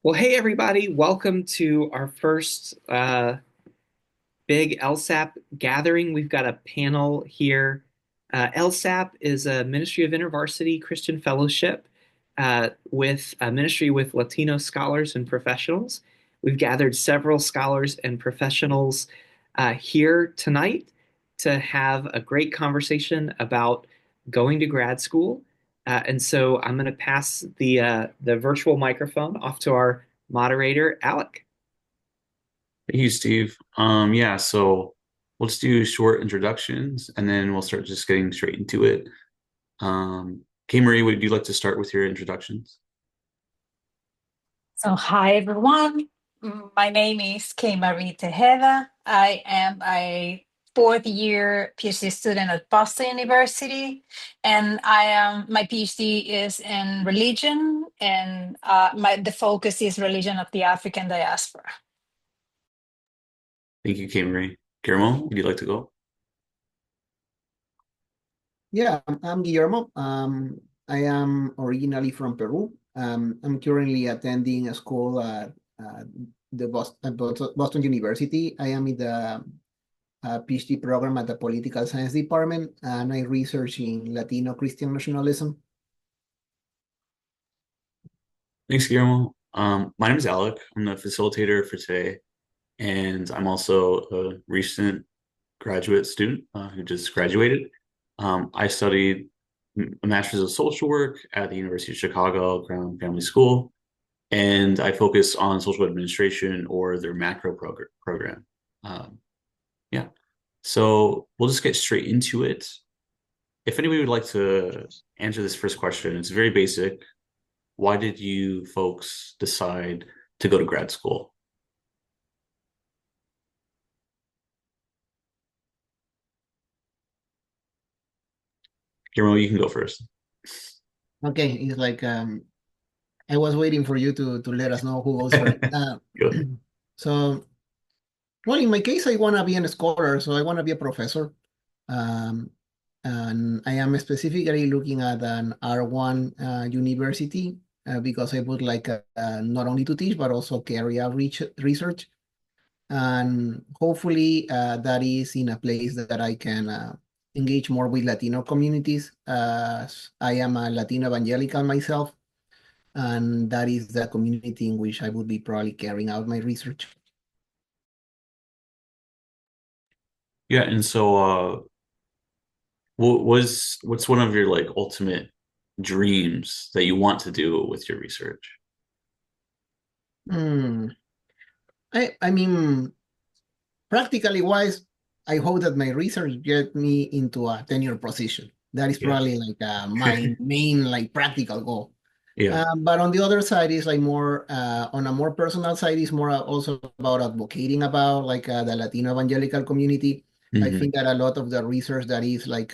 Well, hey everybody, welcome to our first big LSAP gathering. We've got a panel here. LSAP is a Ministry of InterVarsity Christian Fellowship with a ministry with Latino scholars and professionals. We've gathered several scholars and professionals here tonight to have a great conversation about going to grad school. And so I'm going to pass the virtual microphone off to our moderator, Alec. Thank you, Steve. So we'll just do short introductions and then we'll start just getting straight into it. Kay Marie, would you like to start with your introductions? So, hi everyone. My name is Kay Marie Tejeda. I am a fourth year PhD student at Boston University, and my PhD is in religion, and the focus is religion of the African diaspora. Thank you, Kay Marie. Guillermo, would you like to go? Yeah, I'm Guillermo. I am originally from Peru. I'm currently attending a school at the Boston University. I am in the PhD program at the Political Science Department, and I research in Latino Christian nationalism. Thanks, Guillermo. My name is Alec. I'm the facilitator for today, and I'm also a recent graduate student who just graduated. I studied a master's of social work at the University of Chicago Crown Family School, and I focus on social administration or their macro program. Um, yeah, so we'll just get straight into it. If anybody would like to answer this first question, it's very basic. Why did you folks decide to go to grad school? Guillermo, you can go first. Okay, it's like I was waiting for you to let us know who goes first. Go. So, well, in my case, I want to be a scholar, so I want to be a professor. Um, and I am specifically looking at an R1 university because I would like not only to teach but also carry out research, and hopefully that is in a place that I can engage more with Latino communities. I am a Latino evangelical myself, and that is the community in which I would be probably carrying out my research. Yeah, and so what's one of your like ultimate dreams that you want to do with your research? Hmm. I mean, practically wise, I hope that my research get me into a tenure position. That is Yeah. probably like my main like practical goal. Yeah. But on the other side is like more on a more personal side is more also about advocating about like the Latino evangelical community. I Hmm. think that a lot of the research that is like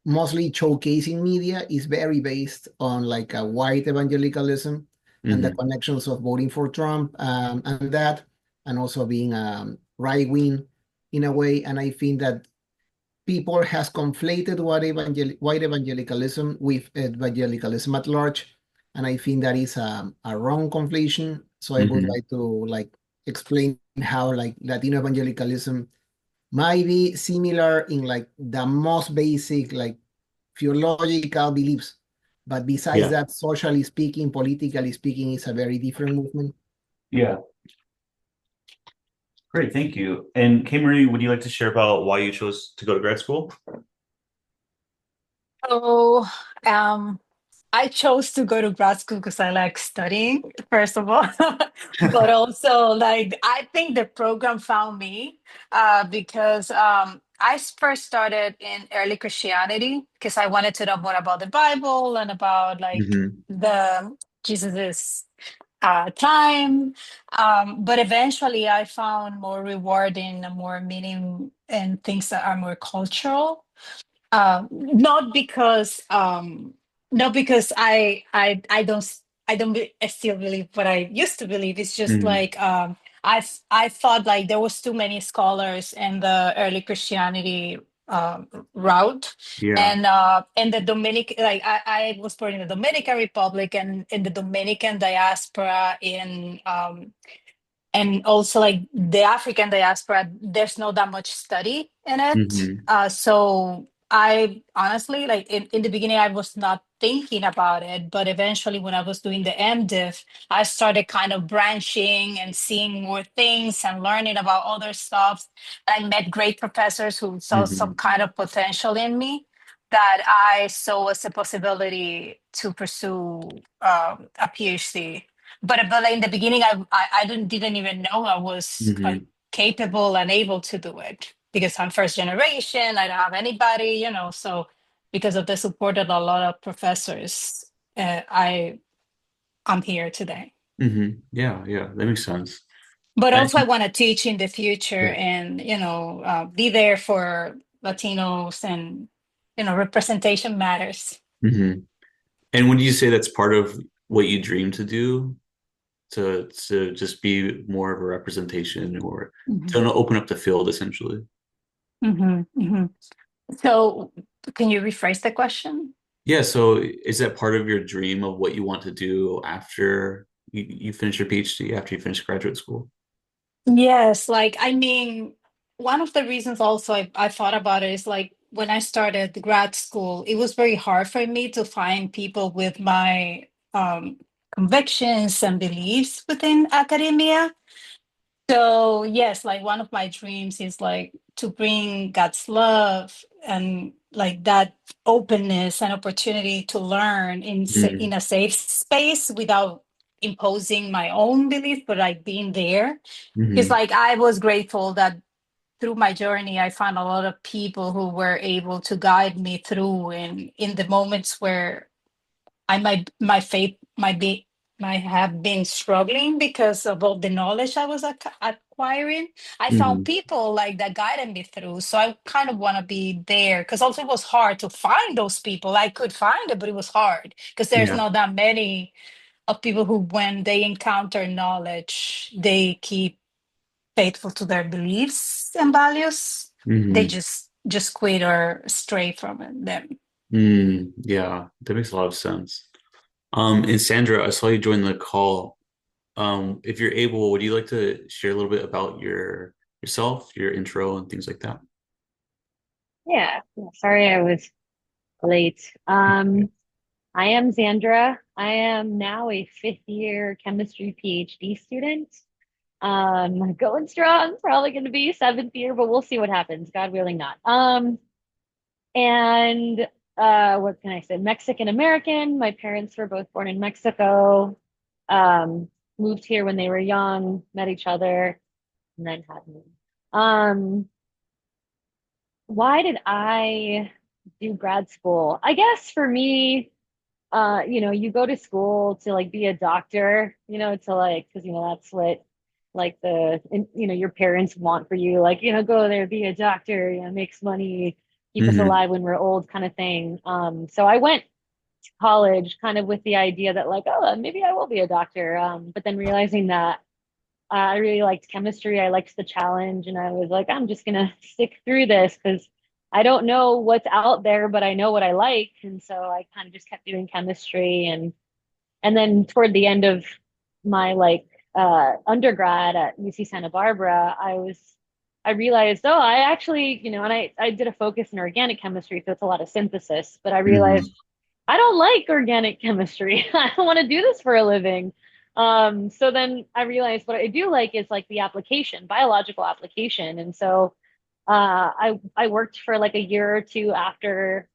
mostly showcasing media is very based on like a white evangelicalism and the Hmm. connections of voting for Trump and that, and also being right wing in a way. And I think that people has conflated white evangelicalism with evangelicalism at large, and I think that is a wrong conflation. So I would Hmm. like to like explain how like Latino evangelicalism might be similar in like the most basic like theological beliefs, but besides Yeah. that, socially speaking, politically speaking, it's a very different movement. Yeah. Great, thank you. And Kay Marie, would you like to share about why you chose to go to grad school? So, um, I chose to go to grad school because I like studying, first of all, but also like I think the program found me because first started in early Christianity because I wanted to know more about the Bible and about like Hmm. the Jesus's time. But eventually, I found more rewarding and more meaning in things that are more cultural. Not because not because I don't I still believe what I used to believe. It's just Hmm. like I thought like there was too many scholars in the early Christianity route. Yeah. And the Dominican, like I was born in the Dominican Republic, and in the Dominican diaspora and also like the African diaspora, there's not that much study in it. Hmm. So I honestly, like in the beginning, I was not thinking about it, but eventually when I was doing the MDiv, I started kind of branching and seeing more things and learning about other stuff. I met great professors who saw some Hmm. kind of potential in me that I saw as a possibility to pursue a PhD. But in the beginning, I didn't even know I was Hmm. capable and able to do it because I'm first generation. I don't have anybody, So because of the support of a lot of professors, I'm here today. Hmm. Yeah, yeah, that makes sense. But And, also, I want to teach in the future yeah. and be there for Latinos, and representation matters. Hmm. And would you say that's part of what you dream to do, to just be more of a representation, or Hmm. to open up the field essentially? Hmm. Hmm. So, can you rephrase the question? Yeah, so is that part of your dream of what you want to do after you finish your PhD, after you finish graduate school? Yes, like I mean, one of the reasons also I thought about it is like when I started grad school, it was very hard for me to find people with my convictions and beliefs within academia. So yes, like one of my dreams is like to bring God's love and like that openness and opportunity to learn in Mm-hmm. a safe space without imposing my own belief, but like being there. Because Mm-hmm. like I was grateful that through my journey, I found a lot of people who were able to guide me through in the moments where my faith might have been struggling because of all the knowledge I was acquiring. I found Mm-hmm. people like that guided me through. So I kind of want to be there because also it was hard to find those people. I could find it, but it was hard because there's Yeah. not that many of people who, when they encounter knowledge, they keep faithful to their beliefs and values. They Mm-hmm. just quit or stray from them. Mm, yeah, that makes a lot of sense. And Sandra, I saw you join the call. If you're able, would you like to share a little bit about yourself, your intro and things like that? Yeah, sorry I was late. I am Xandra. I am now a fifth year chemistry PhD student. Going strong, probably going to be seventh year, but we'll see what happens. God willing, not. And what can I say? Mexican American. My parents were both born in Mexico. Um, Moved here when they were young, met each other, and then had me. Um, why did I do grad school? I guess for me, you go to school to like be a doctor, to like, because that's what like your parents want for you, like, go there, be a doctor, makes money, keep us Mm-hmm. alive when we're old, kind of thing. So I went to college kind of with the idea that like, oh, maybe I will be a doctor. But then realizing that I really liked chemistry. I liked the challenge, and I was like, I'm just gonna stick through this because I don't know what's out there, but I know what I like. And so I kind of just kept doing chemistry, and then toward the end of my like undergrad at UC Santa Barbara, I realized, oh, I actually, and I did a focus in organic chemistry, so it's a lot of synthesis, but I Mm-hmm. realized I don't like organic chemistry. I don't want to do this for a living. So then I realized what I do like is like the application, biological application. And so I worked for like a year or two after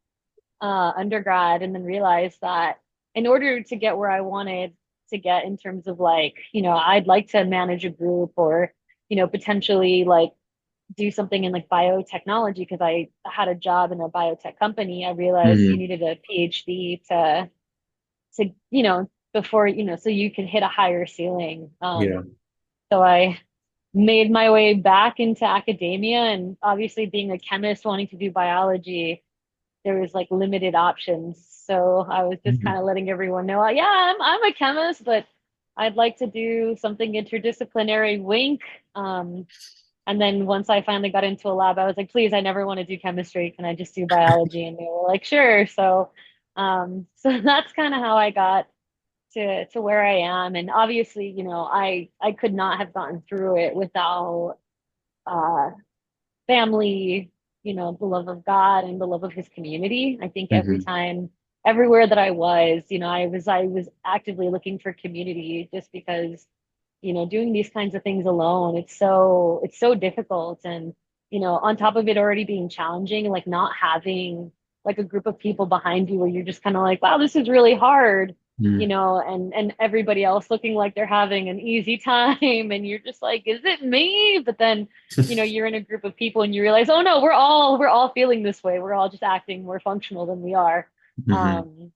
undergrad, and then realized that in order to get where I wanted to get in terms of like, I'd like to manage a group, or, potentially like do something in like biotechnology, because I had a job in a biotech company. I realized you Mm-hmm. needed a PhD to before, so you could hit a higher ceiling. Yeah. So I made my way back into academia, and obviously being a chemist wanting to do biology, there was like limited options. So I was just Mm-hmm. kind of letting everyone know, yeah, I'm a chemist, but I'd like to do something interdisciplinary, wink. And then once I finally got into a lab, I was like, please, I never want to do chemistry. Can I just do biology? And they were like, sure. So that's kind of how I got to where I am. And obviously, I could not have gotten through it without uh, family, the love of God and the love of his community. I think every Hmm. time, everywhere that I was, I was actively looking for community just because, doing these kinds of things alone, it's so difficult. And, on top of it already being challenging, like not having like a group of people behind you where you're just kind of like, wow, this is really hard. And everybody else looking like they're having an easy time, and you're just like, is it me? But then you're in a group of people and you realize, oh no, we're all feeling this way. We're all just acting more functional than we are. Hmm. Um,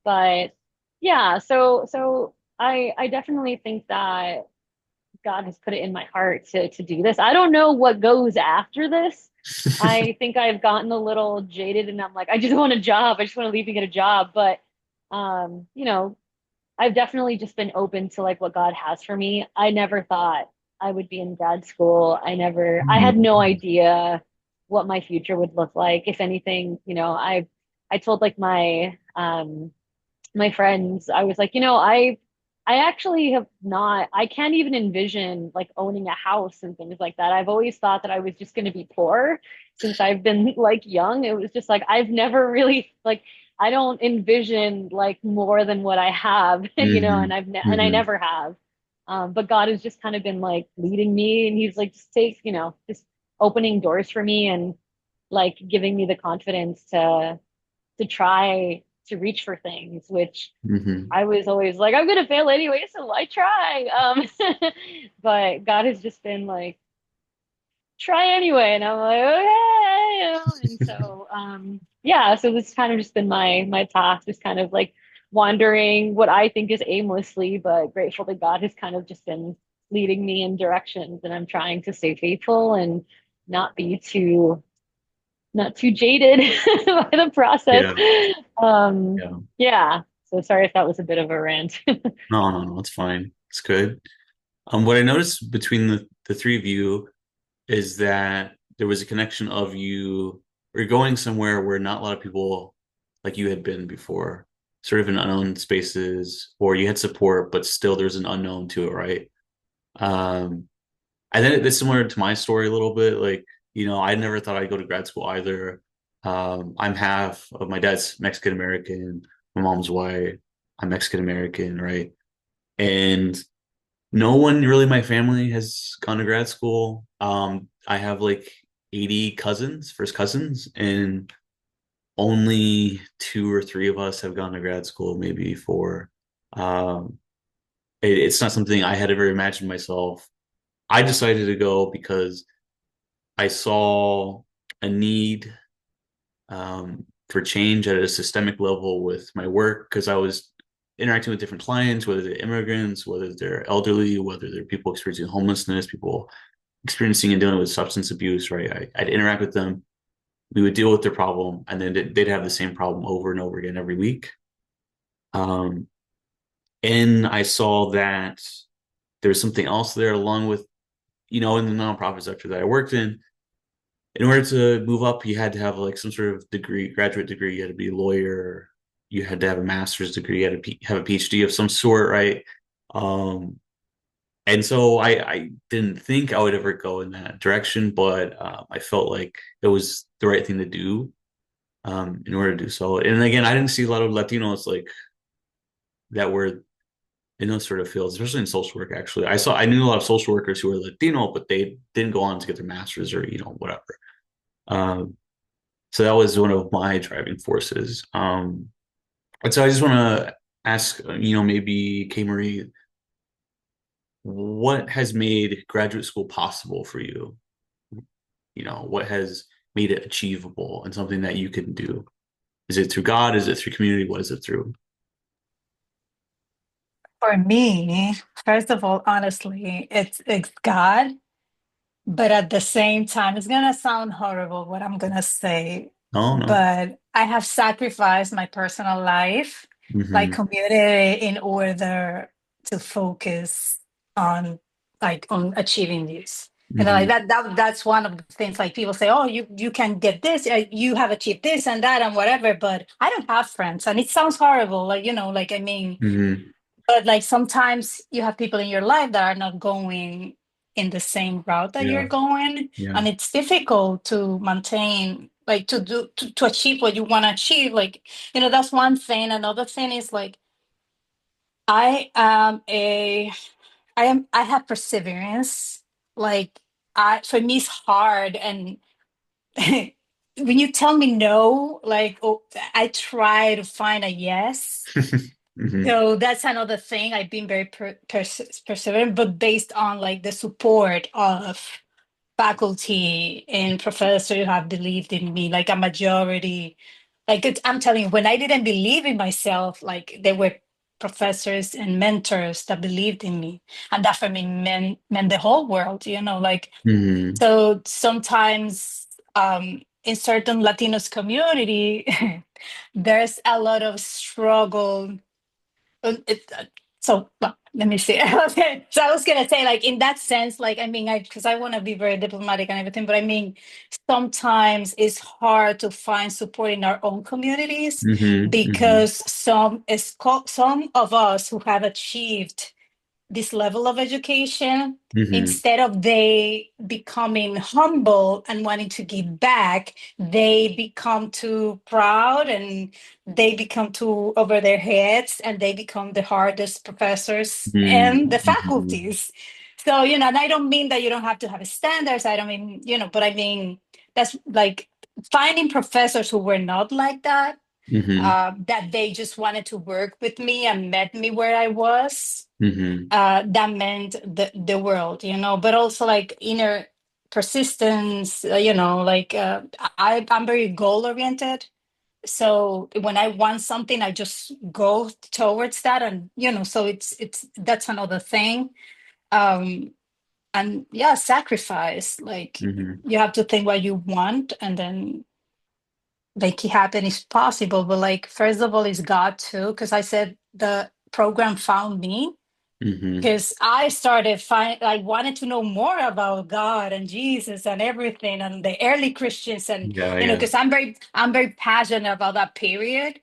but yeah, so I definitely think that God has put it in my heart to do this. I don't know what goes after this. I think I've gotten a little jaded and I'm like, I just want a job. I just want to leave and get a job. But um, you know, I've definitely just been open to like what God has for me. I never thought I would be in grad school. I had no idea what my future would look like. If anything, I told like my friends, I was like, I actually have not, I can't even envision like owning a house and things like that. I've always thought that I was just going to be poor since I've been like young. It was just like, I've never really like, I don't envision like more than what I have, Hmm. and I Hmm. never have. But God has just kind of been like leading me, and he's like, just opening doors for me and like giving me the confidence to try to reach for things, which Hmm. I was always like, I'm gonna fail anyway, so why try? But God has just been like, try anyway, and I'm like, okay, and so yeah, so this kind of just been my path, just kind of like wandering what I think is aimlessly, but grateful that God has kind of just been leading me in directions, and I'm trying to stay faithful and not be too jaded by the process. Yeah. Um, Yeah. yeah. So sorry if that was a bit of a rant. No, no, no, it's fine. It's good. What I noticed between the three of you is that there was a connection of you or going somewhere where not a lot of people like you had been before, sort of in unknown spaces, or you had support, but still there's an unknown to it, right? Um, I think it's similar to my story a little bit. Like, I never thought I'd go to grad school either. I'm half of my dad's Mexican American, my mom's white, I'm Mexican American, right? And no one really in my family has gone to grad school. I have like 80 cousins, first cousins, and only two or three of us have gone to grad school, maybe four. Um, it's not something I had ever imagined myself. I decided to go because I saw a need for change at a systemic level with my work because I was interacting with different clients, whether they're immigrants, whether they're elderly, whether they're people experiencing homelessness, people experiencing and dealing with substance abuse, right? I'd interact with them. We would deal with their problem, and then they'd have the same problem over and over again every week. Um, and I saw that there was something else there along with, in the nonprofit sector that I worked in order to move up, you had to have like some sort of degree, graduate degree. You had to be a lawyer. You had to have a master's degree. You had to have a PhD of some sort, right? Um, and so I didn't think I would ever go in that direction, but I felt like it was the right thing to do in order to do so. And again, I didn't see a lot of Latinos like that were in those sort of fields, especially in social work. Actually, I knew a lot of social workers who were Latino, but they didn't go on to get their masters or whatever. Um, So that was one of my driving forces. And so I just want to ask, maybe K. Marie, what has made graduate school possible for you? What has made it achievable and something that you can do? Is it through God? Is it through community? What is it through? For me, first of all, honestly, it's God, but at the same time, it's gonna sound horrible what I'm gonna say, No, no. but I have sacrificed my personal life, like Hmm. community, in order to focus on on achieving this. You know, like Hmm. that's one of the things, like people say, oh, you can get this, you have achieved this and that and whatever, but I don't have friends. And it sounds horrible, like, you know, like, I mean, Hmm. but like sometimes you have people in your life that are not going in the same route that you're Yeah. going, Yeah. and it's difficult to maintain, like, to achieve what you want to achieve. Like, you know, that's one thing. Another thing is like I am a I have perseverance. Like, I for me it's hard, and when you tell me no, like, oh, I try to find a yes. Hmm. So that's another thing. I've been very perseverant, but based on like the support of faculty and professors who have believed in me, like a majority. Like, I'm telling you, when I didn't believe in myself, like there were professors and mentors that believed in me, and that for me meant the whole world. You know, like, Hmm. so sometimes in certain Latinos community, there's a lot of struggle. So, well, let me see. Okay. So I was gonna say, like, in that sense, like, I mean, because I want to be very diplomatic and everything, but I mean, sometimes it's hard to find support in our own communities Hmm. Hmm. because some of us who have achieved this level of education, Hmm. instead of they becoming humble and wanting to give back, they become too proud, and they become too over their heads, and they become the hardest professors and the Hmm. faculties. So, you know, and I don't mean that you don't have to have standards. I don't mean, you know, but I mean, that's like finding professors who were not like that, Hmm. that they just wanted to work with me and met me where I was, Hmm. that meant the world, you know. But also like inner persistence, you know, like, I'm very goal oriented. So when I want something, I just go towards that, and you know, so it's that's another thing. um and yeah, sacrifice, like, Hmm. you have to think what you want, and then make it happen is possible. But like, first of all, is God too, because I said the program found me, Hmm. because I I wanted to know more about God and Jesus and everything, and the early Christians, and Yeah. you know, Yeah. because I'm very passionate about that period.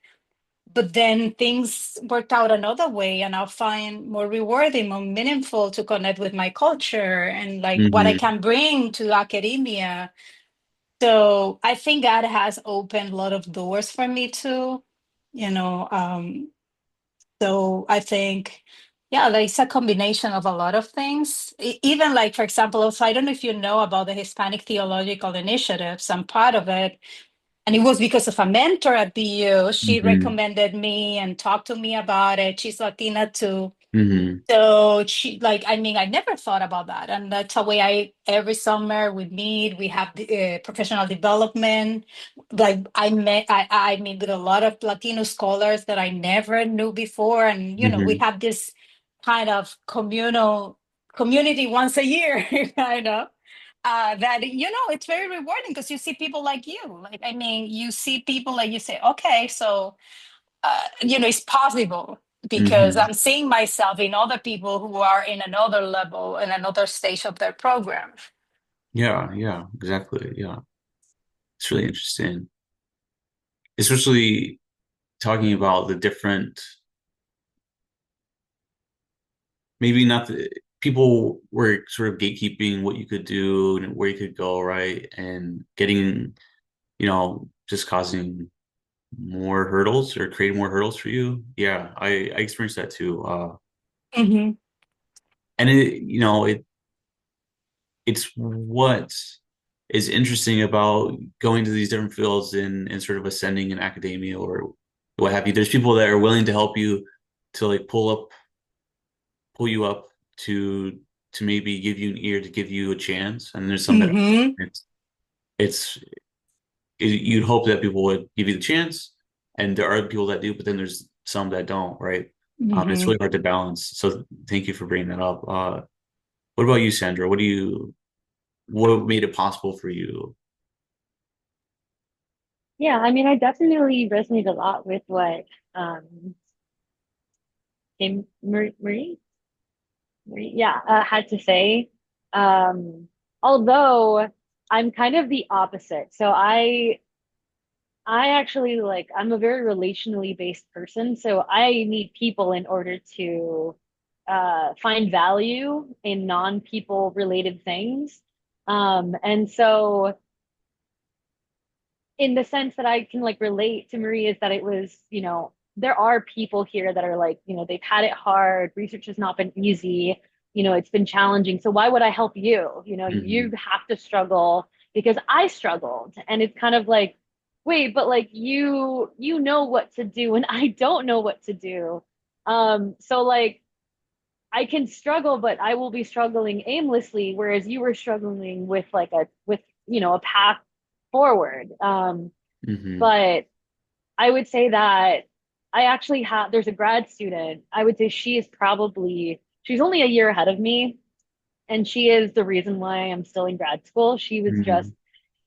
But then things worked out another way, and I'll find more rewarding, more meaningful to connect with my culture and like what I Hmm. can bring to academia. So I think God has opened a lot of doors for me too, you know. So I think, yeah, like it's a combination of a lot of things. Even like, for example, so I don't know if you know about the Hispanic Theological Initiatives. I'm part of it. And it was because of a mentor at BU. She Hmm. recommended me and talked to me about it. She's Latina too. Hmm. So she, like, I mean, I never thought about that. And that's a way every summer we meet, we have the professional development. Like, I meet with a lot of Latino scholars that I never knew before. And, you know, we Hmm. have this kind of community once a year, kind of. That, you know, it's very rewarding because you see people like you. Like, I mean, you see people like you say, okay, so you know, it's possible, because Hmm. I'm seeing myself in other people who are in another level, in another stage of their program. Yeah. Yeah. Exactly. Yeah. It's really interesting, especially talking about the different, maybe not the people were sort of gatekeeping what you could do and where you could go, right? And getting, just causing more hurdles or creating more hurdles for you. Yeah, I experienced that too. Hmm. And it's what is interesting about going to these different fields and sort of ascending in academia or what have you. There's people that are willing to help you to like pull you up to maybe give you an ear to give you a chance. And there's some that Hmm. it's it's you'd hope that people would give you the chance, and there are people that do, but then there's some that don't, right? It's Hmm. really hard to balance. So thank you for bringing that up. What about you, Sandra? What made it possible for you? Yeah, I mean, I definitely resonate a lot with what Marie, yeah, had to say. Um, although I'm kind of the opposite. So I actually like I'm a very relationally based person, so I need people in order to find value in non-people related things. And so in the sense that I can like relate to Marie is that it was, there are people here that are like, they've had it hard. Research has not been easy. It's been challenging. So why would I help you? You Hmm. have to struggle because I struggled. And it's kind of like, wait, but like you know what to do and I don't know what to do. So like I can struggle, but I will be struggling aimlessly, whereas you were struggling with like a path forward. Hmm. But I would say that I actually have, there's a grad student. I would say she's only a year ahead of me. And she is the reason why I'm still in grad school. She was just, Hmm.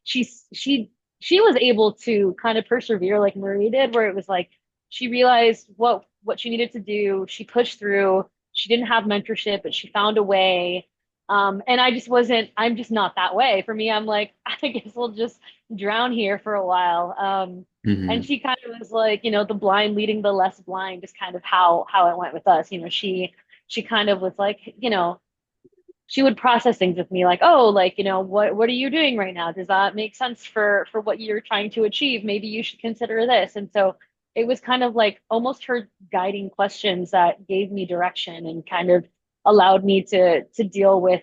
she's, she was able to kind of persevere like Marie did, where it was like, she realized what she needed to do. She pushed through. She didn't have mentorship, but she found a way. And I'm just not that way. For me, I'm like, I guess we'll just drown here for a while. And Hmm. she kind of was like, the blind leading the less blind is kind of how it went with us. She kind of was like, she would process things with me like, oh, like, what are you doing right now? Does that make sense for what you're trying to achieve? Maybe you should consider this. And so it was kind of like almost her guiding questions that gave me direction and kind of allowed me to deal with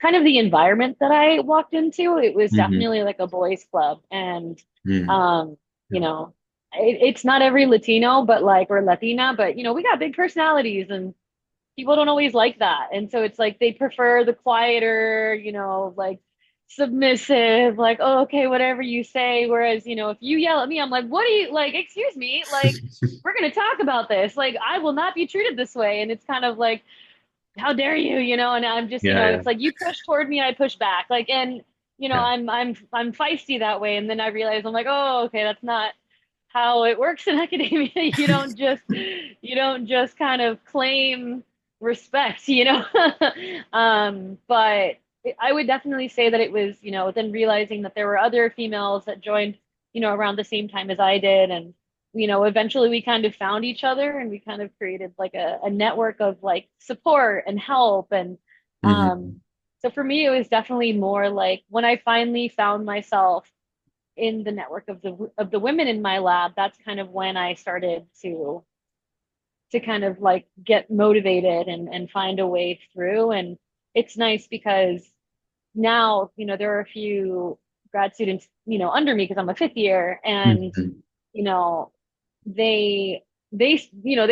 kind of the environment that I walked into. It was Hmm. definitely like a boys club. And Hmm. um, you Yeah. know, it's not every Latino, but like or Latina, but we got big personalities and people don't always like that. And so it's like they prefer the quieter, like submissive, like, oh, okay, whatever you say. Whereas, if you yell at me, I'm like, what do you like? Excuse me, like, we're going to talk about this. Like, I will not be treated this way. And it's kind of like, how dare you, and I'm just, Yeah, yeah. it's like you push toward me, I push back. Like, and, Yeah. I'm feisty that way. And then I realize I'm like, oh, okay, that's not how it works in academia. You don't just kind of claim respect, but I would definitely say that it was, then realizing that there were other females that joined, around the same time as I did. And, eventually we kind of found each other and we kind of created like a network of like support and help. And Hmm. so for me, it was definitely more like when I finally found myself in the network of the women in my lab, that's kind of when I started to kind of like get motivated and find a way through. And it's nice because now, there are a few grad students, under me because I'm a fifth year and, Hmm. you know, they they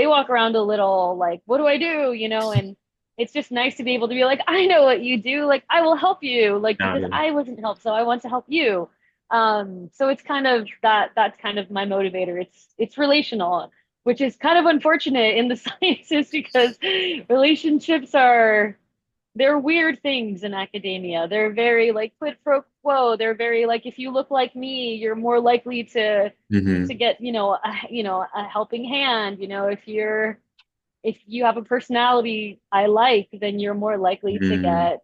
walk around a little like, what do I do? And it's just nice to be able to be like, I know what you do. Like, I will help you, like, Yeah, because yeah. I wasn't helped, so I want to help you. So it's kind of that's kind of my motivator. It's relational, which is kind of unfortunate in the sciences because relationships are they're weird things in academia. They're very like quid pro quo. They're very like if you look like me, you're more likely to Hmm. get, a helping hand. If you have a personality I like, then you're more likely to Hmm. get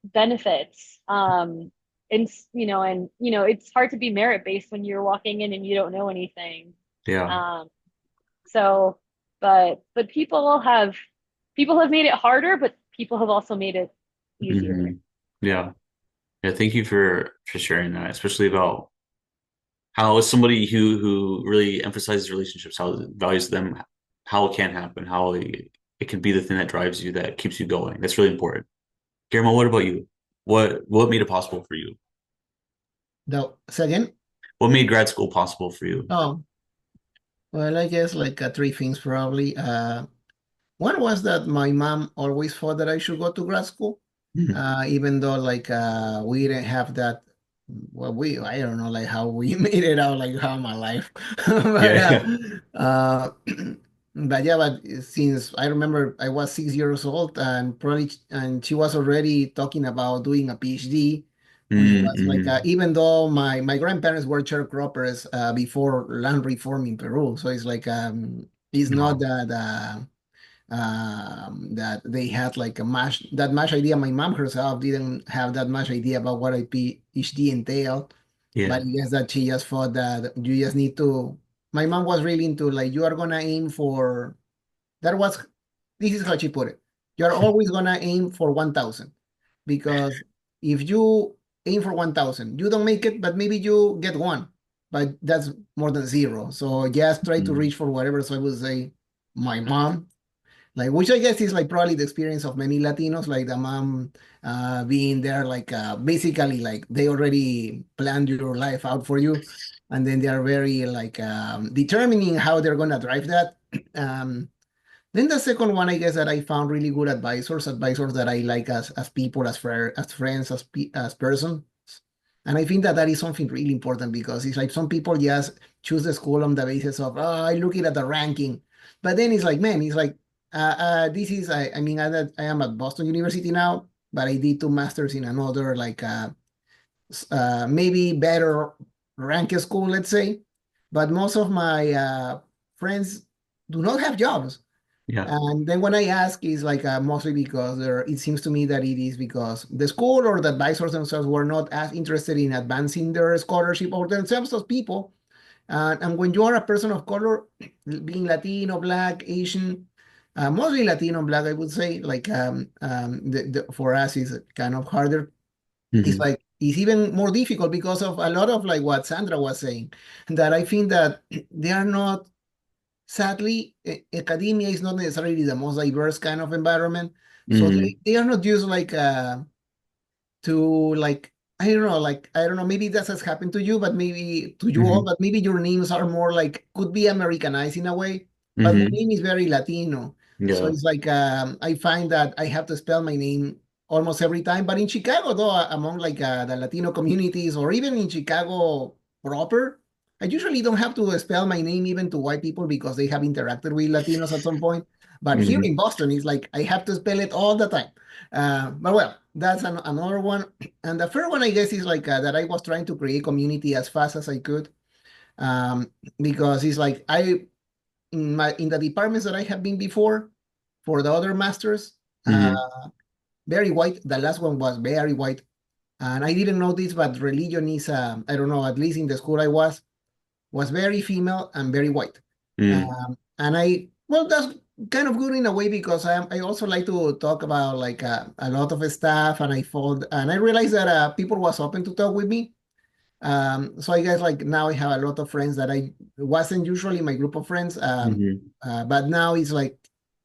benefits. And it's hard to be merit based when you're walking in and you don't know anything. Yeah. Um, so, but people have made it harder, but people have also made it Hmm. easier. Yeah. Yeah. Thank you for sharing that, especially about how as somebody who really emphasizes relationships, how it values them, how it can happen, how it can be the thing that drives you, that keeps you going. That's really important. Guillermo, what about you? What made it possible for you? Now, say again? What made grad school possible for you? Oh, well, I guess like three things probably. One was that my mom always thought that I should go to grad school, Mhm. even though like we didn't have that. Well, I don't know like how we made it out like how my life, but Yeah, yeah. uh, but yeah, but since I remember I was 6 years old and probably and she was already talking about doing a PhD, which was like Mm-hmm. even though my grandparents were sharecroppers before land reform in Peru, so it's like it's not No. that. that they had like that much idea. My mom herself didn't have that much idea about what a PhD entailed, but Yeah. I guess that she just thought that you just need to. My mom was really into like you are gonna aim for. That was this is how she put it. You're always gonna aim for 1,000 because if you aim for 1,000, you don't make it, but maybe you get one, but that's more than zero. So just try to Mm. reach for whatever. So I would say my mom, like which I guess is like probably the experience of many Latinos, like the mom being there, like basically like they already planned your life out for you, and then they are very like determining how they're gonna drive that. Um, then the second one, I guess that I found really good advisors that I like as people, as friends, as persons. And I think that that is something really important because it's like some people just choose the school on the basis of, oh, I look it at the ranking. But then it's like, man, it's like, this is, I mean, I am at Boston University now, but I did two masters in another, like, maybe better rank school, let's say. But most of my friends do not have jobs. Yeah. And then when I ask, is like mostly because it seems to me that it is because the school or the advisors themselves were not as interested in advancing their scholarship or themselves as people. And when you are a person of color, being Latino, Black, Asian, mostly Latino, Black, I would say, like for us is kind of harder. It's Hmm. like it's even more difficult because of a lot of like what Sandra was saying, that I think that they are not. Sadly, academia is not necessarily the most diverse kind of environment. So Hmm. they are not used like to like I don't know, maybe that has happened to you, but maybe to you all, Hmm. but maybe your names are more like could be Americanized in a way, but my Hmm. name is very Latino. So Yeah. it's like I find that I have to spell my name almost every time. But in Chicago, though, among like the Latino communities, or even in Chicago proper, I usually don't have to spell my name even to white people because they have interacted with Latinos at some point. But here Hmm. in Boston, it's like I have to spell it all the time. But well, that's another one. And the third one, I guess, is like that I was trying to create community as fast as I could, um, because it's like in the departments that I have been before for the other masters, uh, Hmm. very white. The last one was very white, and I didn't know this, but religion is, I don't know, at least in the school I was very female and very white. Hmm. And well, that's kind of good in a way because I also like to talk about like a lot of stuff, and I realized that people was open to talk with me. So I guess like now I have a lot of friends that I wasn't usually my group of friends. Hmm. But now it's like,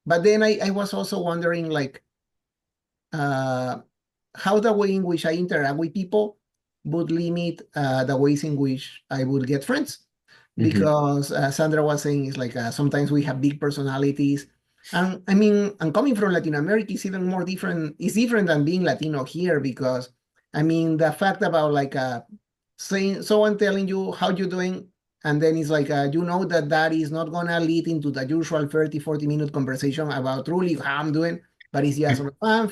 but then I was also wondering like, uh, how the way in which I interact with people would limit the ways in which I would get friends. Hmm. Because Sandra was saying, it's like sometimes we have big personalities. And I mean, and coming from Latin America is even more different. It's different than being Latino here because, I mean, the fact about like saying someone telling you how you doing, and then it's like, you know that that is not gonna lead into the usual 30, 40-minute conversation about truly how I'm doing, but it's just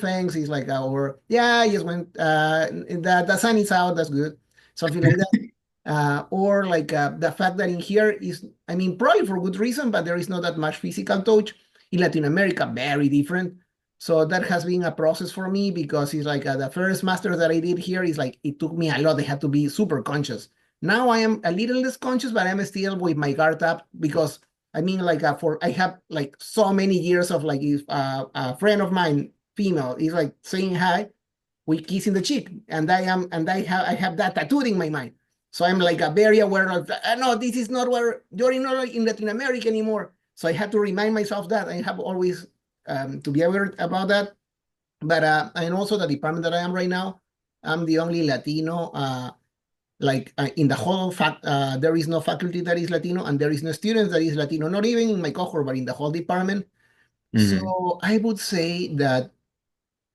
thanks. It's like, or yeah, I just went, the sun is out, that's good. Something like that. Or like the fact that in here is, I mean, probably for good reason, but there is not that much physical touch. In Latin America, very different. So that has been a process for me because it's like the first master that I did here is like, it took me a lot. I had to be super conscious. Now I am a little less conscious, but I'm still with my guard up because I mean, like I have like so many years of like if a friend of mine, female, is like saying hi, we kiss in the cheek, and I have that tattooed in my mind. So I'm like a very aware of no, this is not where you're not in Latin America anymore. So I have to remind myself that I have always to be aware about that. But and also the department that I am right now, I'm the only Latino. In the whole fact, there is no faculty that is Latino, and there is no students that is Latino. Not even in my cohort, but in the whole department. Hmm. So I would say that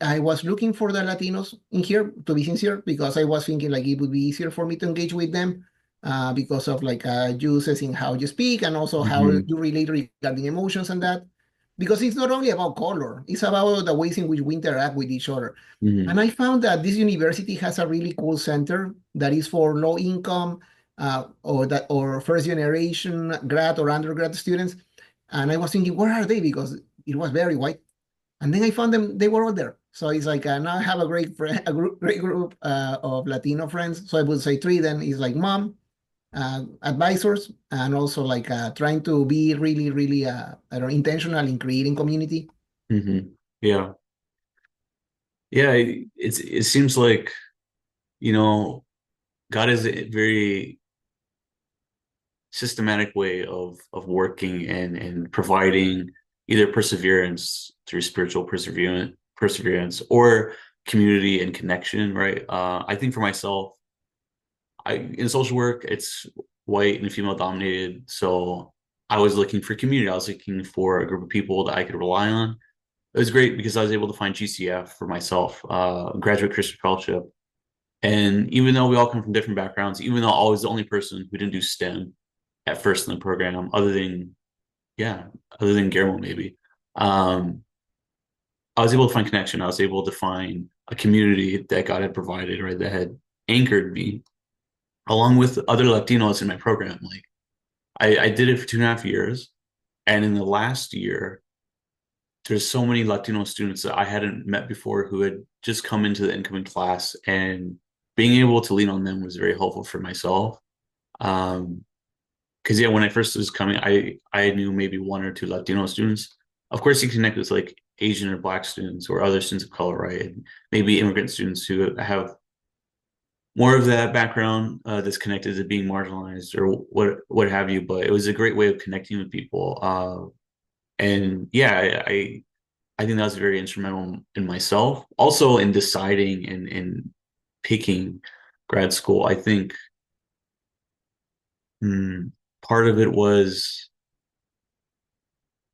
I was looking for the Latinos in here, to be sincere, because I was thinking like it would be easier for me to engage with them because of like uses in how you speak and also how Hmm. you relate regarding emotions and that. Because it's not only about color, it's about the ways in which we interact with each other. Hmm. And I found that this university has a really cool center that is for low income or first generation grad or undergrad students. And I was thinking, where are they? Because it was very white. And then I found them; they were all there. So it's like now I have a great friend, great group of Latino friends. So I would say three. Then is like mom, advisors, and also like trying to be really, really I don't know, intentional in creating community. Yeah. Yeah, it seems like, you know, God is a very systematic way of working and providing either perseverance through spiritual perseverance or community and connection, right? I think for myself, I in social work, it's white and female dominated, so I was looking for community. I was looking for a group of people that I could rely on. It was great because I was able to find GCF for myself, graduate Christian fellowship. And even though we all come from different backgrounds, even though I was the only person who didn't do STEM at first in the program, yeah, other than Guillermo maybe, um, I was able to find connection. I was able to find a community that God had provided, right, that had anchored me along with other Latinos in my program. Like I did it for 2.5 years. And in the last year, there's so many Latino students that I hadn't met before who had just come into the incoming class, and being able to lean on them was very helpful for myself. Um, because yeah, when I first was coming, I knew maybe one or two Latino students. Of course, you connect with like Asian or Black students or other students of color, right? And maybe immigrant students who have more of that background that's connected to being marginalized or what have you. But it was a great way of connecting with people. And yeah, I think that was very instrumental in myself. Also in deciding and picking grad school, I think hmm, part of it was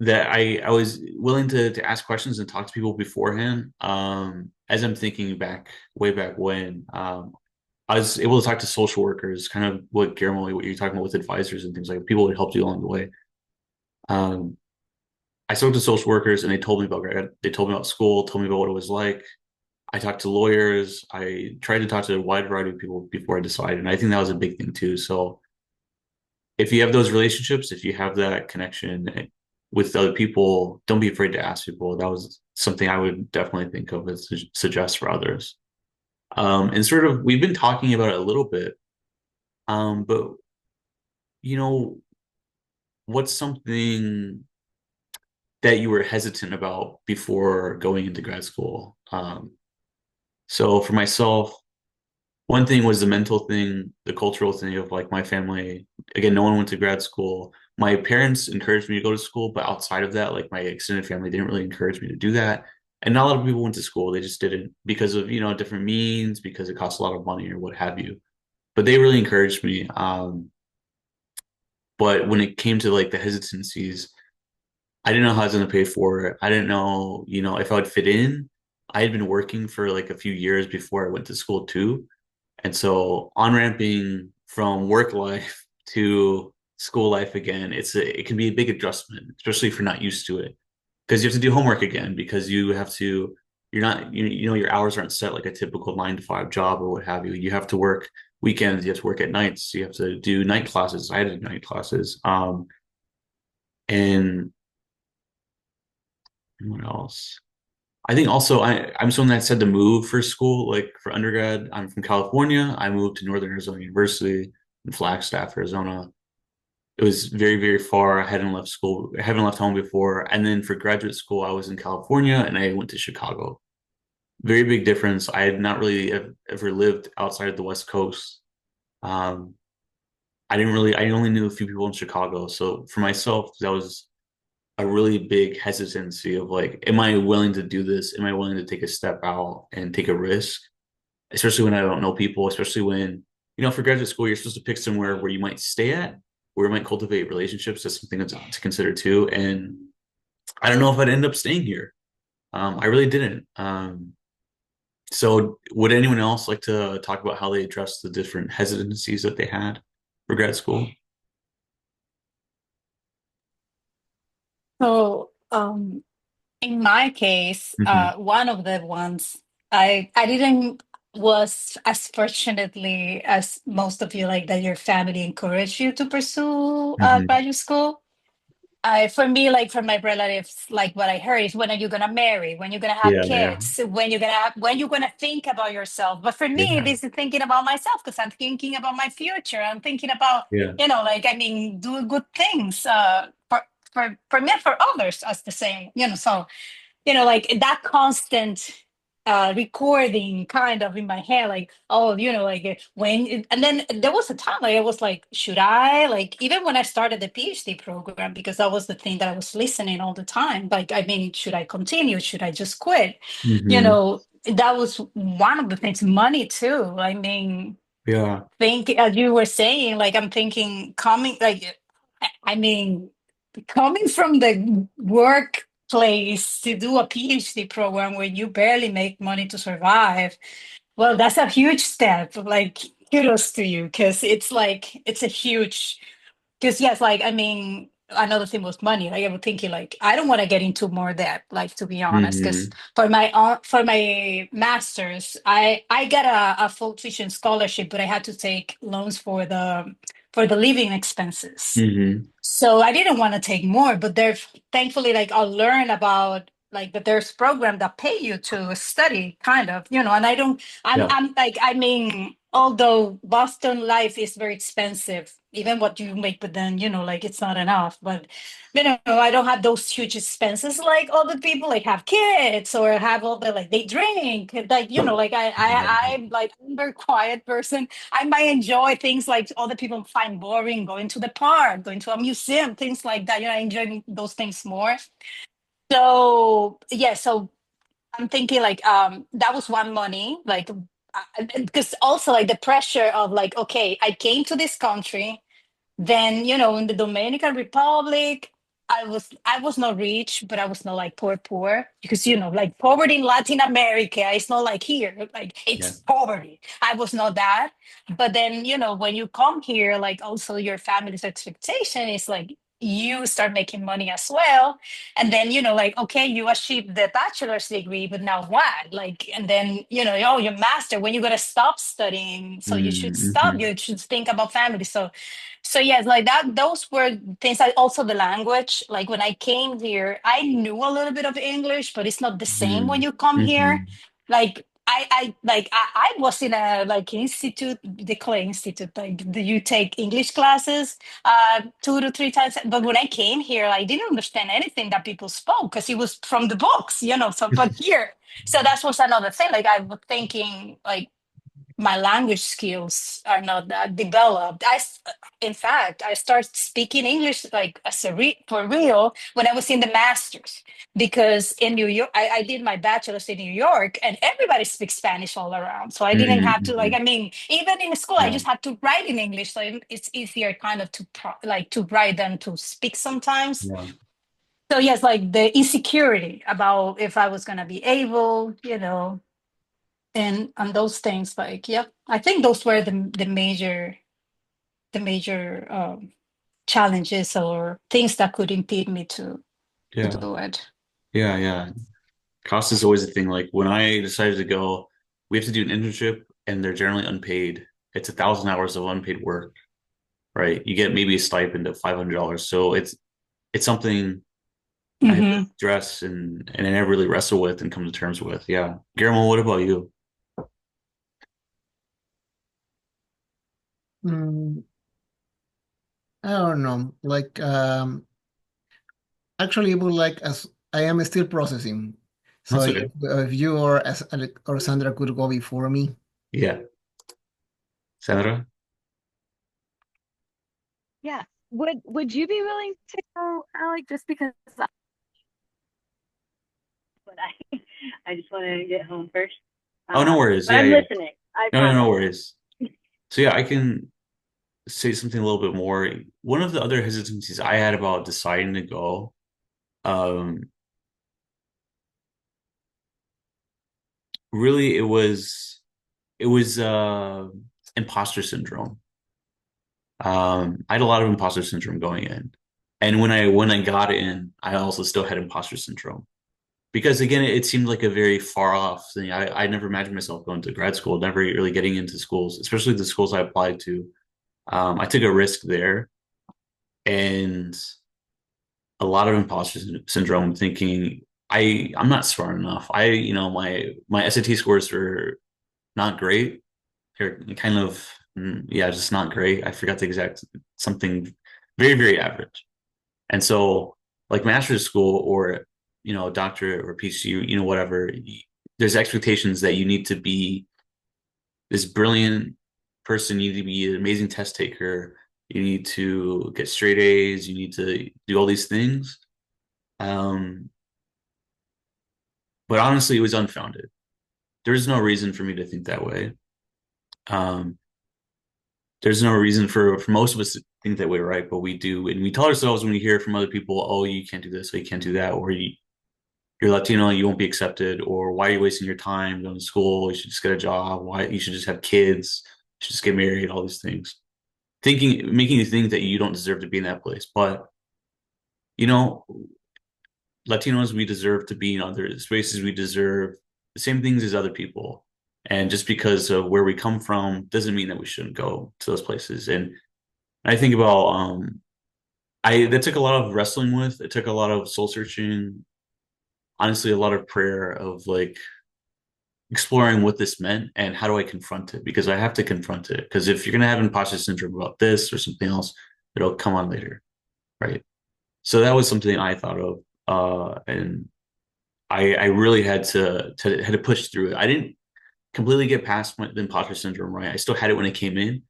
that I was willing to ask questions and talk to people beforehand. As I'm thinking back, way back when, I was able to talk to social workers, kind of what Guillermo, what you're talking about with advisors and things like people that helped you along the way. Um, I spoke to social workers and they told me about grad, they told me about school, told me about what it was like. I talked to lawyers. I tried to talk to a wide variety of people before I decided. And I think that was a big thing too. So if you have those relationships, if you have that connection with other people, don't be afraid to ask people. That was something I would definitely think of as suggest for others. And sort of, we've been talking about it a little bit, but you know, what's something that you were hesitant about before going into grad school? So for myself, one thing was the mental thing, the cultural thing of like my family. Again, no one went to grad school. My parents encouraged me to go to school, but outside of that, like my extended family didn't really encourage me to do that. And not a lot of people went to school. They just didn't because of, different means, because it costs a lot of money or what have you. But they really encouraged me. But when it came to like the hesitancies, I didn't know how I was going to pay for it. I didn't know, if I would fit in. I had been working for like a few years before I went to school too. And so on ramping from work life to school life again, it can be a big adjustment, especially if you're not used to it. Because you have to do homework again, because you're not, your hours aren't set like a typical 9 to 5 job or what have you. You have to work weekends, you have to work at nights, you have to do night classes. I had to do night classes. And what else? I think also I'm someone that said to move for school, like for undergrad. I'm from California. I moved to Northern Arizona University in Flagstaff, Arizona. It was very, very far. I hadn't left school, I haven't left home before. And then for graduate school, I was in California and I went to Chicago. Very big difference. I had not really ever lived outside of the West Coast. Um, I only knew a few people in Chicago. So for myself, that was a really big hesitancy of like, am I willing to do this? Am I willing to take a step out and take a risk? Especially when I don't know people, especially when, for graduate school, you're supposed to pick somewhere where you might stay at, where you might cultivate relationships. That's something to consider too. And I don't know if I'd end up staying here. I really didn't. So would anyone else like to talk about how they addressed the different hesitancies that they had for grad school? So, in my case, Hmm. one of the ones I didn't was as fortunately as most of you, like that your family encouraged you to pursue Hmm. graduate school. For me, like from my relatives, like what I heard is when are you gonna marry? When you're gonna have Yeah, yeah, kids? When you're gonna think about yourself? But for me, yeah, this is thinking about myself because I'm thinking about my future. I'm thinking about, yeah. like I mean, do good things for me and for others as the same. So like that constant recording kind of in my head, like, oh, like and then there was a time like I was like, should I, like, even when I started the PhD program, because that was the thing that I was listening all the time. Like, I mean, should I continue? Should I just quit? Hmm. That was one of the things. Money too. I mean, Yeah. think as you were saying, like I'm thinking coming like I mean coming from the workplace to do a PhD program where you barely make money to survive. Well, that's a huge step. Like kudos to you, because it's like it's a huge, because yes, like I mean, another thing was money. Like I was thinking, like I don't want to get into more debt. Like to be honest, because Hmm. for my masters, I got a full tuition scholarship, but I had to take loans for the living expenses. Hmm. So I didn't want to take more, but there's thankfully like I'll learn about like that there's program that pay you to study kind of, and I don't Yeah. I'm like I mean, although Boston life is very expensive, even what you make, but then like it's not enough. But I don't have those huge expenses like other people like have kids or have all the like they drink like like I'm like I'm a very quiet person. I might enjoy things like other people find boring, going to the park, going to a museum, things like that. I enjoy those things more. So yeah, so I'm thinking like that was one money, like because also like the pressure of like, okay, I came to this country, then, in the Dominican Republic, I was not rich, but I was not like poor poor, because like poverty in Latin America, it's not like here, like Yeah. it's poverty. I was not that. But then, when you come here, like also your family's expectation is like you start making money as well. And then, like, okay, you achieved the bachelor's degree, but now what? Like, and then, oh, your master, when you're gonna stop studying, so you should stop, Hmm. you should think about family. So yes, like that, those were things. I also the language. Like when I came here, I knew a little bit of English, but it's not the same when Hmm. you come here. Hmm. Like I was in a like institute, the Clay Institute. Like you take English classes 2 to 3 times. But when I came here, I didn't understand anything that people spoke because it was from the books, So but here, so that was another thing. Like I was thinking, like my language skills are not that developed. In fact, I started speaking English like as for real when I was in the masters, because in New York, I did my bachelor's in New York, and everybody speaks Spanish all around. So I didn't have to like. Hmm. I mean, even in school, I Yeah. just had to write in English, so it's easier kind of like to write than to speak sometimes. Yeah. So yes, like the insecurity about if I was gonna be able, and on those things, like, yeah, I think those were the major challenges or things that could impede me to Yeah. do it. Yeah. Yeah. Cost is always a thing. Like when I decided to go, we have to do an internship and they're generally unpaid. It's 1,000 hours of unpaid work, right? You get maybe a stipend of $500. So it's something I had to Hmm. address and I never really wrestle with and come to terms with. Yeah. Guillermo, what about you? Mm, I don't know. Like, actually, it would like as I am still processing. So That's okay. if you or Sandra could go before me. Yeah. Sandra? Yeah. Would you be willing to go, Alec, just because but I just want to get home first. Oh, no worries. But Yeah, I'm yeah. listening. I No, no, no promise. worries. So yeah, I can say something a little bit more. One of the other hesitancies I had about deciding to go, um, really it was imposter syndrome. I had a lot of imposter syndrome going in. And when I got in, I also still had imposter syndrome. Because again, it seemed like a very far off thing. I never imagined myself going to grad school, never really getting into schools, especially the schools I applied to. I took a risk there, and a lot of imposter syndrome, thinking I'm not smart enough. My SAT scores were not great. They're kind of yeah, just not great. I forgot the exact something very, very average. And so like master's school or doctorate or PhD, whatever, there's expectations that you need to be this brilliant person, you need to be an amazing test taker, you need to get straight A's, you need to do all these things. Um, but honestly, it was unfounded. There's no reason for me to think that way. Um, there's no reason for most of us to think that way, right? But we do, and we tell ourselves when we hear from other people, "Oh, you can't do this, or you can't do that," or you're Latino, you won't be accepted, or why are you wasting your time going to school? You should just get a job. Why you should just have kids? You should just get married. All these things, making you think that you don't deserve to be in that place. But you know, Latinos, we deserve to be in other spaces. We deserve the same things as other people. And just because of where we come from doesn't mean that we shouldn't go to those places. And I think about I that took a lot of wrestling with. It took a lot of soul searching, honestly, a lot of prayer of like exploring what this meant and how do I confront it? Because I have to confront it. Because if you're gonna have imposter syndrome about this or something else, it'll come on later, right? So that was something I thought of, and I really had to push through it. I didn't completely get past the imposter syndrome, right? I still had it when it came in,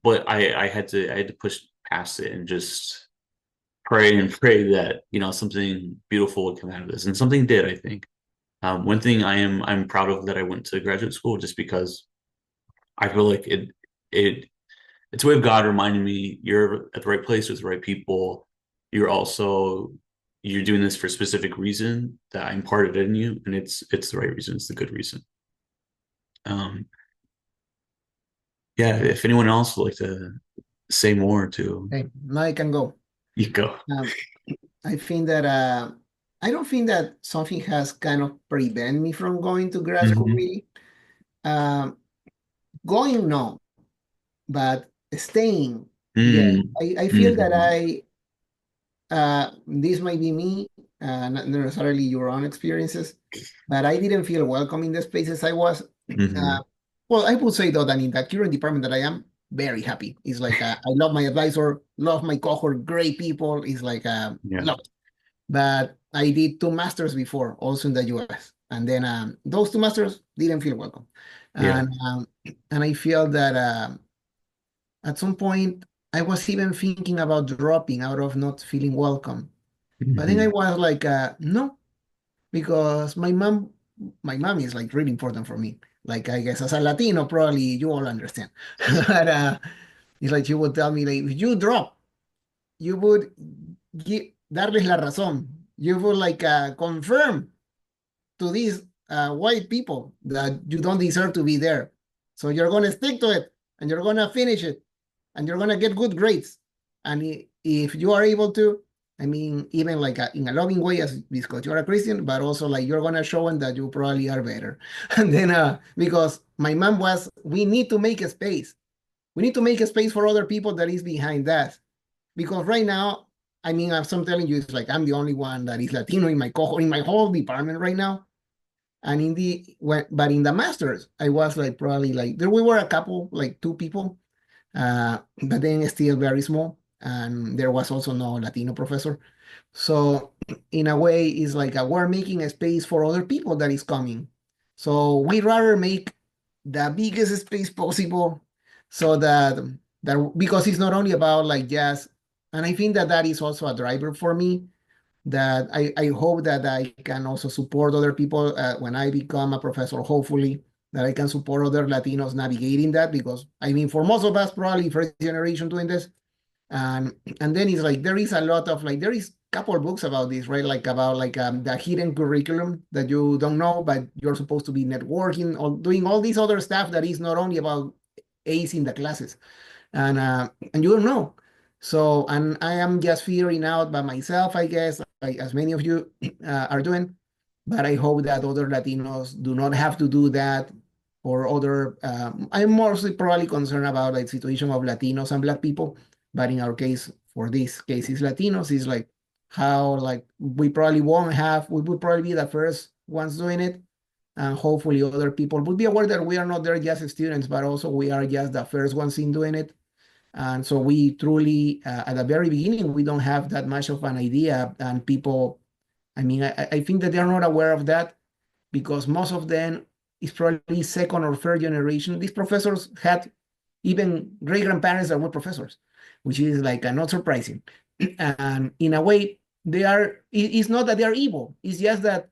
but I had to push past it and just pray and pray that something beautiful would come out of this, and something did. I think one thing I'm proud of that I went to graduate school just because I feel like it it's a way of God reminding me you're at the right place with the right people. You're also you're doing this for a specific reason that I imparted in you, and it's the right reason. It's the good reason. Um, yeah. If anyone else would like to say more to Okay, now I can go. you go. Um, I think that I don't think that something has kind of prevent me from going to grad school Mhm. really. Um, Going, no, but staying, yeah. Mm. I feel that Mhm. this might be me, not necessarily your own experiences, but I didn't feel welcome in the spaces I was. Uh, Mhm. well, I would say though that in the current department that I am, very happy. It's like I love my advisor, love my cohort, great people. It's like Yeah. love. But I did two masters before, also in the US, and then those two masters didn't feel welcome, Yeah. and I feel that at some point I was even thinking about dropping out of not feeling welcome. But then I Mhm. was like, no, because my mom is like really important for me. Like I guess as a Latino, probably you all understand. But it's like she would tell me like, if you drop, you would darles la razón. You would like confirm to these white people that you don't deserve to be there. So you're going to stick to it and you're going to finish it and you're going to get good grades. And if you are able to, I mean, even like in a loving way, as because you're a Christian, but also like you're going to show them that you probably are better. And then, because my mom was, we need to make a space. We need to make a space for other people that is behind that. Because right now, I mean, as I'm telling you, it's like I'm the only one that is Latino in my cohort, in my whole department right now. And but in the masters, I was like probably like there we were a couple, like two people, but then still very small. And there was also no Latino professor. So in a way, it's like we're making a space for other people that is coming. So we rather make the biggest space possible so that because it's not only about like jazz, and I think that that is also a driver for me that I hope that I can also support other people when I become a professor, hopefully that I can support other Latinos navigating that because I mean, for most of us, probably first generation doing this. And then it's like, there is a lot of like, there is a couple of books about this, right? Like about like the hidden curriculum that you don't know, but you're supposed to be networking or doing all this other stuff that is not only about acing the classes and you don't know. So, and I am just figuring out by myself, I guess, like, as many of you are doing. But I hope that other Latinos do not have to do that, or other. I'm mostly probably concerned about like situation of Latinos and Black people, but in our case, for this case, is Latinos, is like how like we probably won't have, we will probably be the first ones doing it. And hopefully other people will be aware that we are not there just as students, but also we are just the first ones in doing it. And so we truly, at the very beginning, we don't have that much of an idea. And people, I mean, I think that they're not aware of that because most of them is probably second or third generation. These professors had even great grandparents that were professors, which is like not surprising. And in a way, they are, it's not that they are evil, it's just that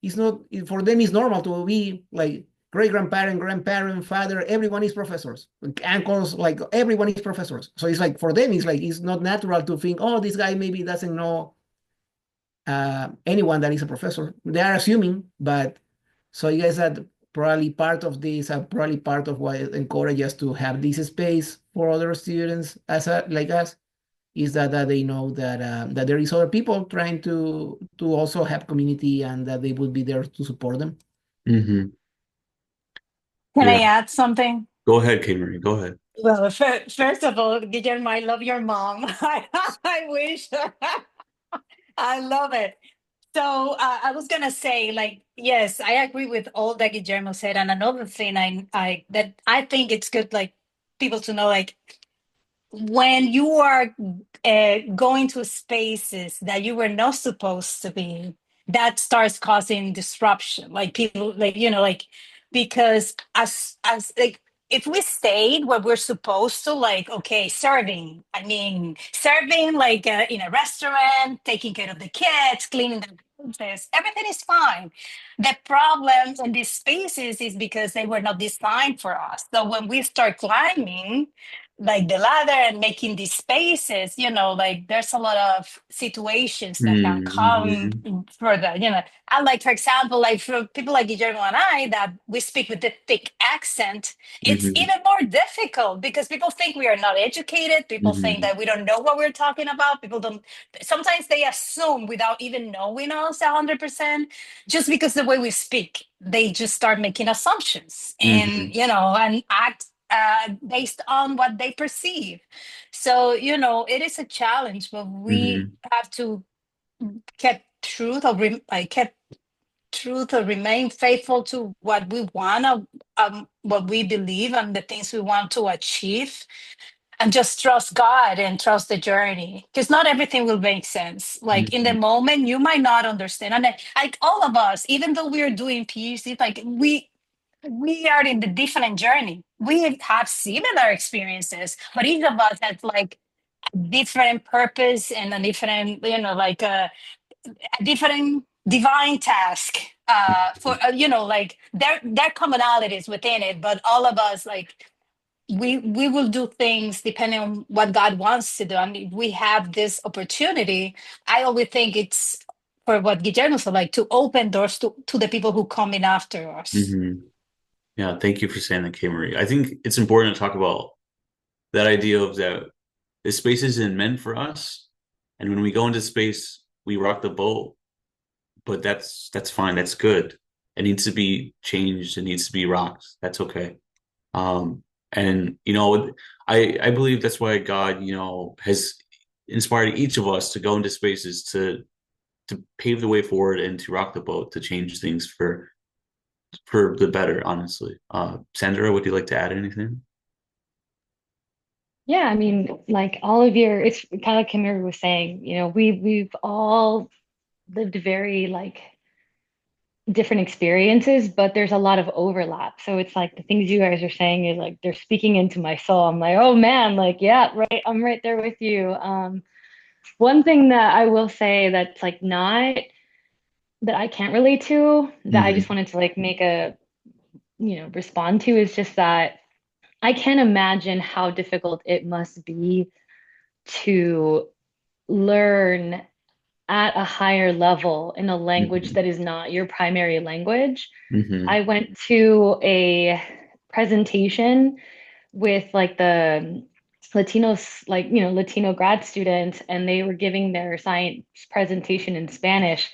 it's not, for them, it's normal to be like great grandparent, grandparent, father, everyone is professors, like uncles, like everyone is professors. So it's like for them, it's like it's not natural to think, oh, this guy maybe doesn't know anyone that is a professor. They are assuming, but so I guess that probably part of this, probably part of what encourages us to have this space for other students as like us is that they know that there is other people trying to also have community and that they would be there to support them. Hmm. Can Yeah. I add something? Go ahead, Kate Marie. Go ahead. Well, first of all, Guillermo, I love your mom. I wish. I love it. So I was gonna say, like, yes, I agree with all that Guillermo said. And another thing I think it's good, like, people to know, like, when you are going to spaces that you were not supposed to be, that starts causing disruption. Like people, like like because as like if we stayed where we're supposed to, like okay, serving. I mean, serving like in a restaurant, taking care of the kids, cleaning the houses, everything is fine. The problem in these spaces is because they were not designed for us. So when we start climbing like the ladder and making these spaces, like there's a lot of situations that can come Mm-hmm. for that, And like, for example, like for people like Guillermo and I that we speak with the thick accent, it's Hmm. even more difficult because people think we are not educated. People think Hmm. that we don't know what we're talking about. People don't, sometimes they assume without even knowing us 100%, just because the way we speak, they just start making assumptions and, Hmm. and act based on what they perceive. So, it is a challenge, but we Hmm. have to keep truth or like keep truth or remain faithful to what we want, what we believe, and the things we want to achieve. And just trust God and trust the journey, because not everything will make sense. Like in the Hmm. moment, you might not understand, and like all of us, even though we are doing PhD, like we are in the different journey. We have similar experiences, but each of us has like a different purpose and a different, like a different divine task. For like there are commonalities within it, but all of us like we will do things depending on what God wants to do. And if we have this opportunity, I always think it's for what Guillermo said, like to open doors to the people who come in after us. Hmm. Yeah, thank you for saying that, Kate Marie. I think it's important to talk about that idea of that the space isn't meant for us. And when we go into space, we rock the boat, but that's fine. That's good. It needs to be changed. It needs to be rocked. That's okay. And I believe that's why God, has inspired each of us to go into spaces to pave the way forward and to rock the boat, to change things for the better, honestly. Sandra, would you like to add anything? Yeah, I mean, like all of your, it's kind of like Kimir was saying, we've all lived very like different experiences, but there's a lot of overlap. So it's like the things you guys are saying is like they're speaking into my soul. I'm like, oh man, like yeah, right, I'm right there with you. One thing that I will say that's like not that I can't relate to, that I just Hmm. wanted to like make a, respond to is just that I can't imagine how difficult it must be to learn at a higher level in a language Hmm. that is not your primary language. Hmm. I went to a presentation with like the Latinos, like, Latino grad students, and they were giving their science presentation in Spanish.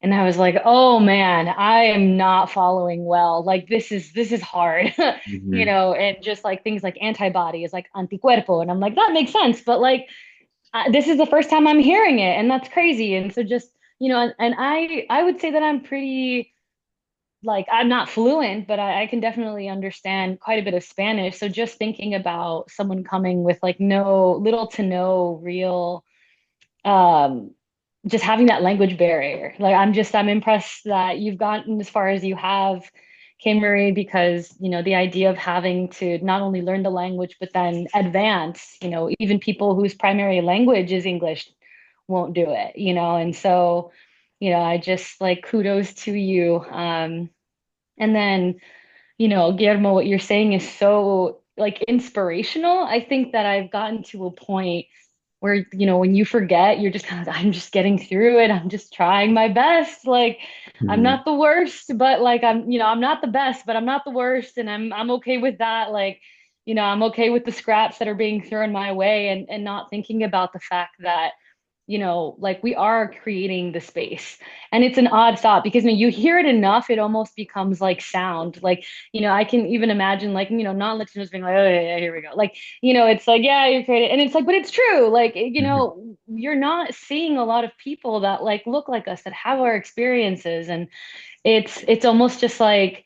And I was like, oh man, I am not following well. Like this is hard, Hmm. and just like things like antibody is like anticuerpo. And I'm like, that makes sense. But like this is the first time I'm hearing it, and that's crazy. And so just, and I would say that I'm pretty, like, I'm not fluent, but I can definitely understand quite a bit of Spanish. So just thinking about someone coming with like no little to no real um just having that language barrier. Like I'm impressed that you've gotten as far as you have, K Marie, because the idea of having to not only learn the language but then advance, even people whose primary language is English won't do it, and so, I just like kudos to you. And then, Guillermo, what you're saying is so like inspirational. I think that I've gotten to a point where, when you forget, you're just kind of, I'm just getting through it. I'm just trying my best. Like, I'm Mhm. not the worst, but like I'm not the best, but I'm not the worst. And I'm okay with that. Like, I'm okay with the scraps that are being thrown my way, and not thinking about the fact that like we are creating the space. And it's an odd thought because when you hear it enough, it almost becomes like sound. Like, I can even imagine like, non-Latinos being like, oh yeah, here we go. Like, it's like, yeah, you're creating, and it's like, but it's true. Like, Mhm. you're not seeing a lot of people that like look like us, that have our experiences. And it's almost just like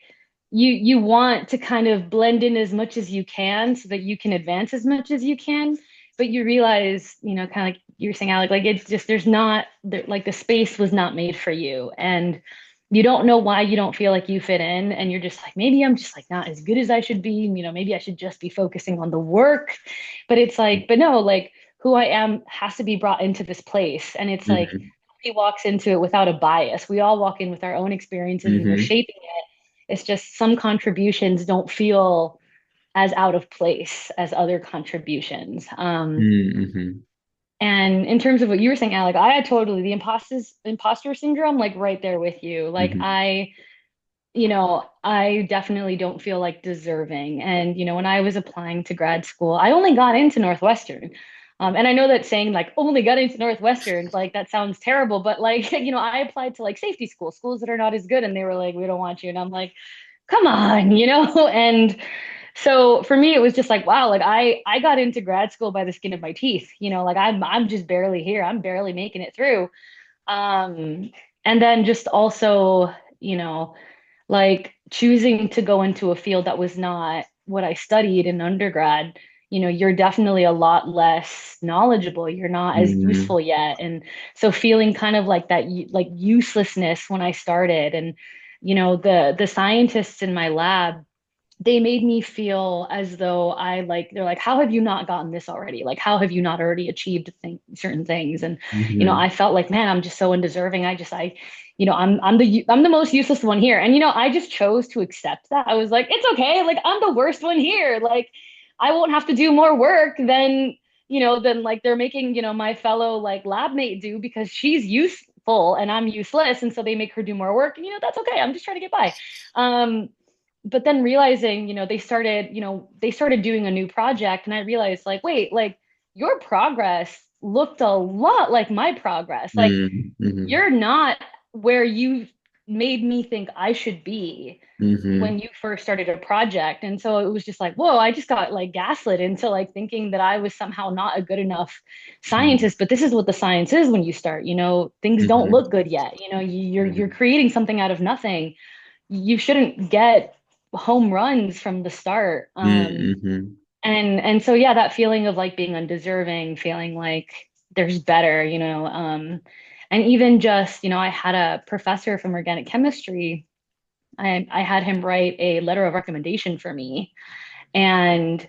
you want to kind of blend in as much as you can so that you can advance as much as you can, but you realize, kind of like you were saying, Alec, like it's just there's not there, like the space was not made for you, and you don't know why you don't feel like you fit in, and you're just like, maybe I'm just like not as good as I should be, maybe I should just be focusing on the work. But it's like, but no, like who I am has to be brought into this place, and it's like Mhm. he walks into it without a bias. We all walk in with our own experiences and we're Mhm. shaping it. It's just some contributions don't feel as out of place as other contributions. Mhm. And in terms of what you were saying, Alec, I had totally the imposter syndrome, like right there with you. Like Mhm. I definitely don't feel like deserving. And, when I was applying to grad school, I only got into Northwestern. And I know that saying like only got into Northwestern, like that sounds terrible, but like, I applied to like safety schools that are not as good. And they were like, we don't want you. And I'm like, come on, And so for me, it was just like, wow, like I got into grad school by the skin of my teeth, like I'm just barely here. I'm barely making it through. Um, and then just also, you know, like choosing to go into a field that was not what I studied in undergrad, you're definitely a lot less knowledgeable. You're not as Mhm. useful yet. And so feeling kind of like that, like uselessness when I started. And, the scientists in my lab, they made me feel as though they're like, how have you not gotten this already? Like, how have you not already achieved certain things? And, Mhm. I felt like, man, I'm just so undeserving. I'm the most useless one here. And, I just chose to accept that. I was like, it's okay. Like, I'm the worst one here. Like, I won't have to do more work than like they're making, my fellow like lab mate do because she's useful and I'm useless. And so they make her do more work. And, that's okay. I'm just trying to get by. But then realizing, they started doing a new project, and I realized like, wait, like your progress looked a lot like my progress. Like Mhm. Mhm. you're not where you made me think I should be Mhm. when you first started a project. And so it was just like, whoa, I just got like gaslit into like thinking that I was somehow not a good enough Mhm. scientist. But this is what the science is when you start, things don't Mhm. look good yet. You're Mhm. creating something out of nothing. You shouldn't get home runs from the start. Mhm. And so yeah, that feeling of like being undeserving, feeling like there's better, and even just, I had a professor from organic chemistry. I had him write a letter of recommendation for me. And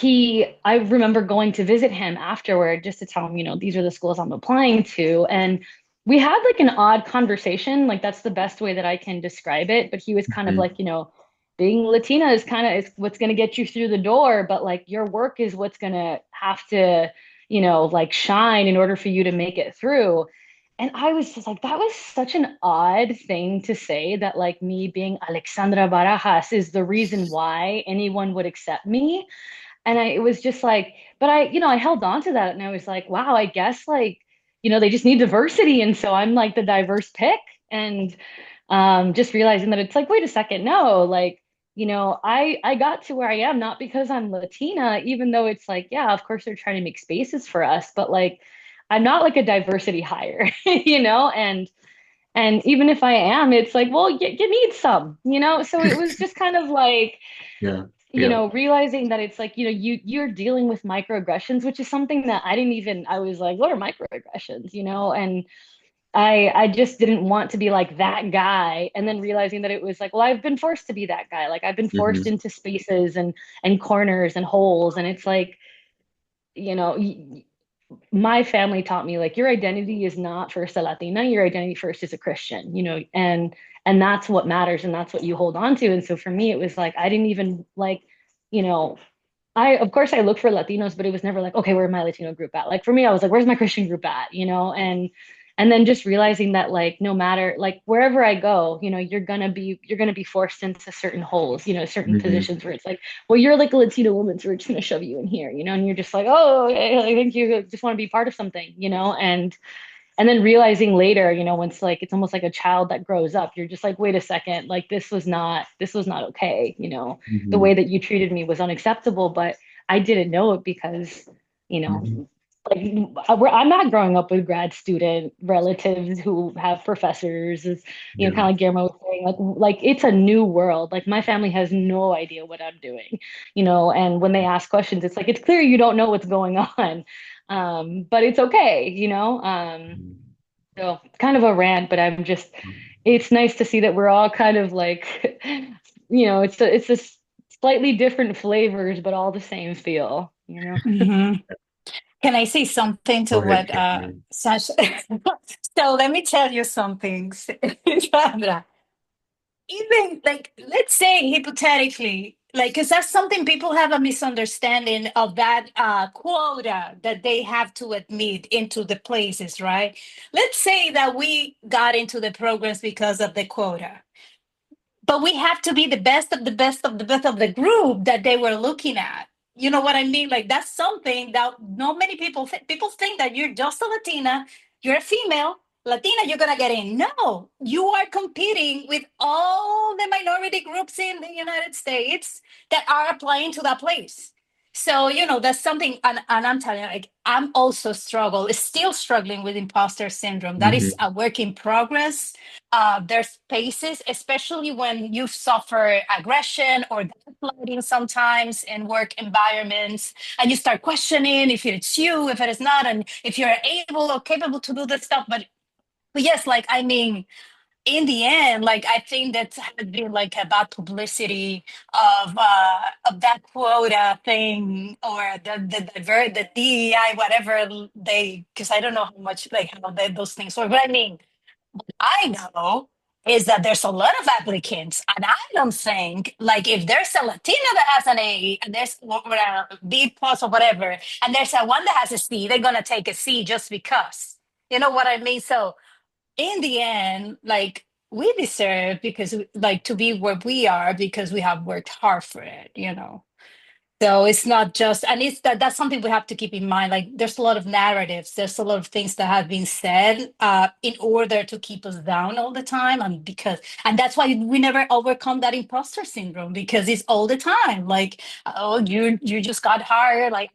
I remember going to visit him afterward just to tell him, these are the schools I'm applying to. And we had like an odd conversation. Like that's the best way that I can describe it. But he was kind of Mhm. like, being Latina is kind of is what's going to get you through the door, but like your work is what's going to have to, like shine in order for you to make it through. And I was just like, that was such an odd thing to say, that like me being Alexandra Barajas is the reason why anyone would accept me. And it was just like, but I held on to that, and I was like, wow, I guess like, they just need diversity. And so I'm like the diverse pick. And just realizing that it's like, wait a second, no, like I got to where I am not because I'm Latina, even though it's like, yeah, of course they're trying to make spaces for us, but like I'm not like a diversity hire, and even if I am, it's like, well, you need some. So it was just kind of like, Yeah. Yeah. realizing that it's like, you're dealing with microaggressions, which is something that I was like, what are microaggressions? And I just didn't want to be like that guy. And then realizing that it was like, well, I've been forced to be that guy. Like I've been forced Hmm. into spaces and corners and holes. And it's like, you know, my family taught me like your identity is not first a Latina, your identity first is a Christian, and that's what matters and that's what you hold on to. And so for me, it was like I didn't even like, you know, I of course I look for Latinos, but it was never like, okay, where's my Latino group at? Like for me, I was like, where's my Christian group at? And then just realizing that like no matter like wherever I go, you're gonna be forced into certain holes, certain Hmm. positions where it's like, well, you're like a Latino woman, so we're just gonna shove you in here, and you're just like, oh, okay, I think you just want to be part of something, and then realizing later, when it's like it's almost like a child that grows up, you're just like, wait a second, like this was not okay. The Hmm. way that you treated me was unacceptable, but I didn't know it because, you know, Hmm. like I'm not growing up with grad student relatives who have professors, Yeah. kind of like Guillermo was saying, like it's a new world. Like my family has no idea what I'm doing, and when they ask questions, it's like it's clear you don't know what's going on. But it's okay. So kind of a rant, but it's nice to see that we're all kind of like, it's a slightly different flavors, but all the same feel. Mhm. Can I say something to Go ahead, what Cameron. Sasha? So let me tell you something, Sandra. Even like, let's say hypothetically, like, because that's something people have a misunderstanding of that quota that they have to admit into the places, right? Let's say that we got into the programs because of the quota, but we have to be the best of the best of the best of the group that they were looking at. You know what I mean? Like that's something that not many people think that you're just a Latina, you're a female Latina, you're gonna get in. No, you are competing with all the minority groups in the United States that are applying to that place. So that's something, and I'm telling you, like I'm also still struggling with imposter syndrome. That is Hmm. a work in progress. There's spaces, especially when you suffer aggression or gaslighting sometimes in work environments, and you start questioning if it's you, if it is not, and if you're able or capable to do this stuff. But yes, like I mean, in the end, like I think that has been like a bad publicity of that quota thing or the DEI whatever they, because I don't know how much like how those things work. But I mean, I know is that there's a lot of applicants, and I don't think like if there's a Latina that has an A and there's a B plus or whatever, and there's a one that has a C, they're gonna take a C just because. You know what I mean? So in the end, like we deserve because like to be where we are because we have worked hard for it. So it's not just, and it's that's something we have to keep in mind. Like there's a lot of narratives, there's a lot of things that have been said in order to keep us down all the time, and that's why we never overcome that imposter syndrome because it's all the time. Like, oh, you just got hired. Like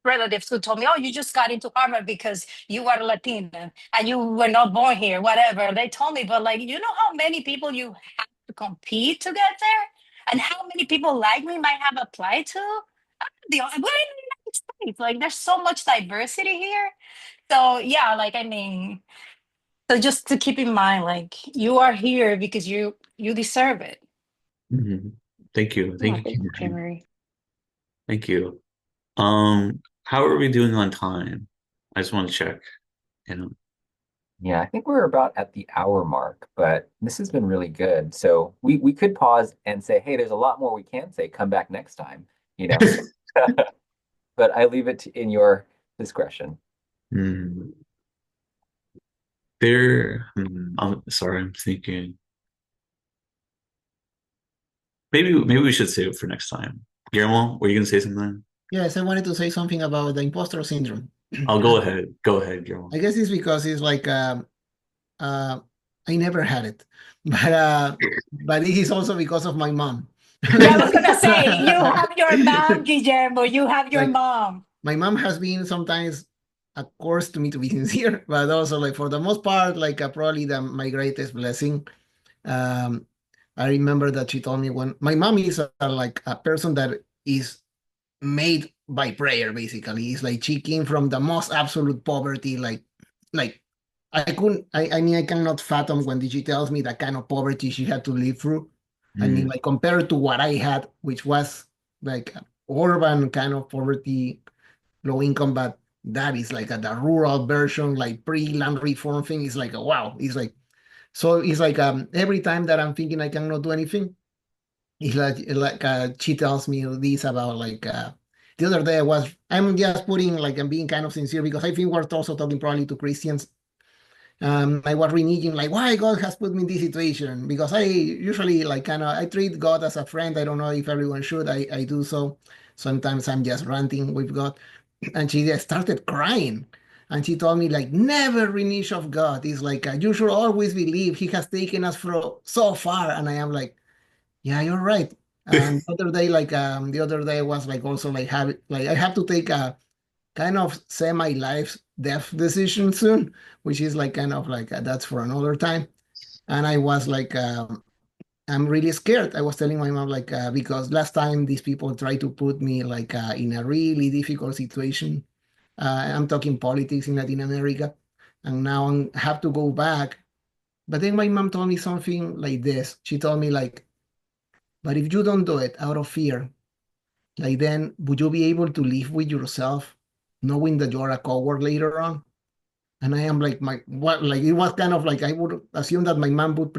relatives who told me, "Oh, you just got into Harvard because you are Latina and you were not born here." Whatever they told me, but like, you know how many people you have to compete to get there, and how many people like me might have applied to. We're in the United States. Like, there's so much diversity here. So yeah, like I mean, so just to keep in mind, like you are here because you deserve it. Hmm. Thank you. Oh, Thank thank you, you, Cameron. Jean-Marie. Thank you. How are we doing on time? I just want to check. You Yeah, I think we're about at the hour mark, but this has been really good. So we could pause and say, hey, there's a lot more we can say. Come back next time, you know. know. But I leave it in your discretion. Hmm. I'm sorry, I'm thinking. Maybe we should save it for next time. Guillermo, were you gonna say something? Yes, I wanted to say something about the imposter syndrome. I'll go ahead. Go ahead, Guillermo. I guess it's because it's like uh, I never had it, but it is also because of my mom. Yeah, I was gonna say you have your mom, Guillermo. You have your Like mom. my mom has been sometimes a course to me to be sincere, but also like for the most part, like probably my greatest blessing. Um, I remember that she told me when my mom is like a person that is made by prayer, basically. It's like she came from the most absolute poverty, like I couldn't I mean I cannot fathom when she tells me the kind of poverty she had to live through. I mean, Mm. like compared to what I had, which was like urban kind of poverty, low income, but that is like the rural version, like pre-land reform thing is like a wow. It's like so it's like every time that I'm thinking I cannot do anything, it's like she tells me this about like the other day I'm just putting like I'm being kind of sincere because I think we're also talking probably to Christians. I was reneging like why God has put me in this situation because I usually like kind of I treat God as a friend. I don't know if everyone should. I do so. Sometimes I'm just ranting with God, and she just started crying. And she told me like never renege of God. It's like you should always believe He has taken us from so far. And I am like yeah, you're right. And the other day was like also like I have to take a kind of semi-life death decision soon, which is like kind of like that's for another time. And I was like, I'm really scared. I was telling my mom like because last time these people tried to put me like in a really difficult situation. I'm talking politics in Latin America, and now I have to go back. But then my mom told me something like this. She told me like, but if you don't do it out of fear, like then would you be able to live with yourself knowing that you're a coward later on? And I am like my what like it was kind of like I would assume that my mom would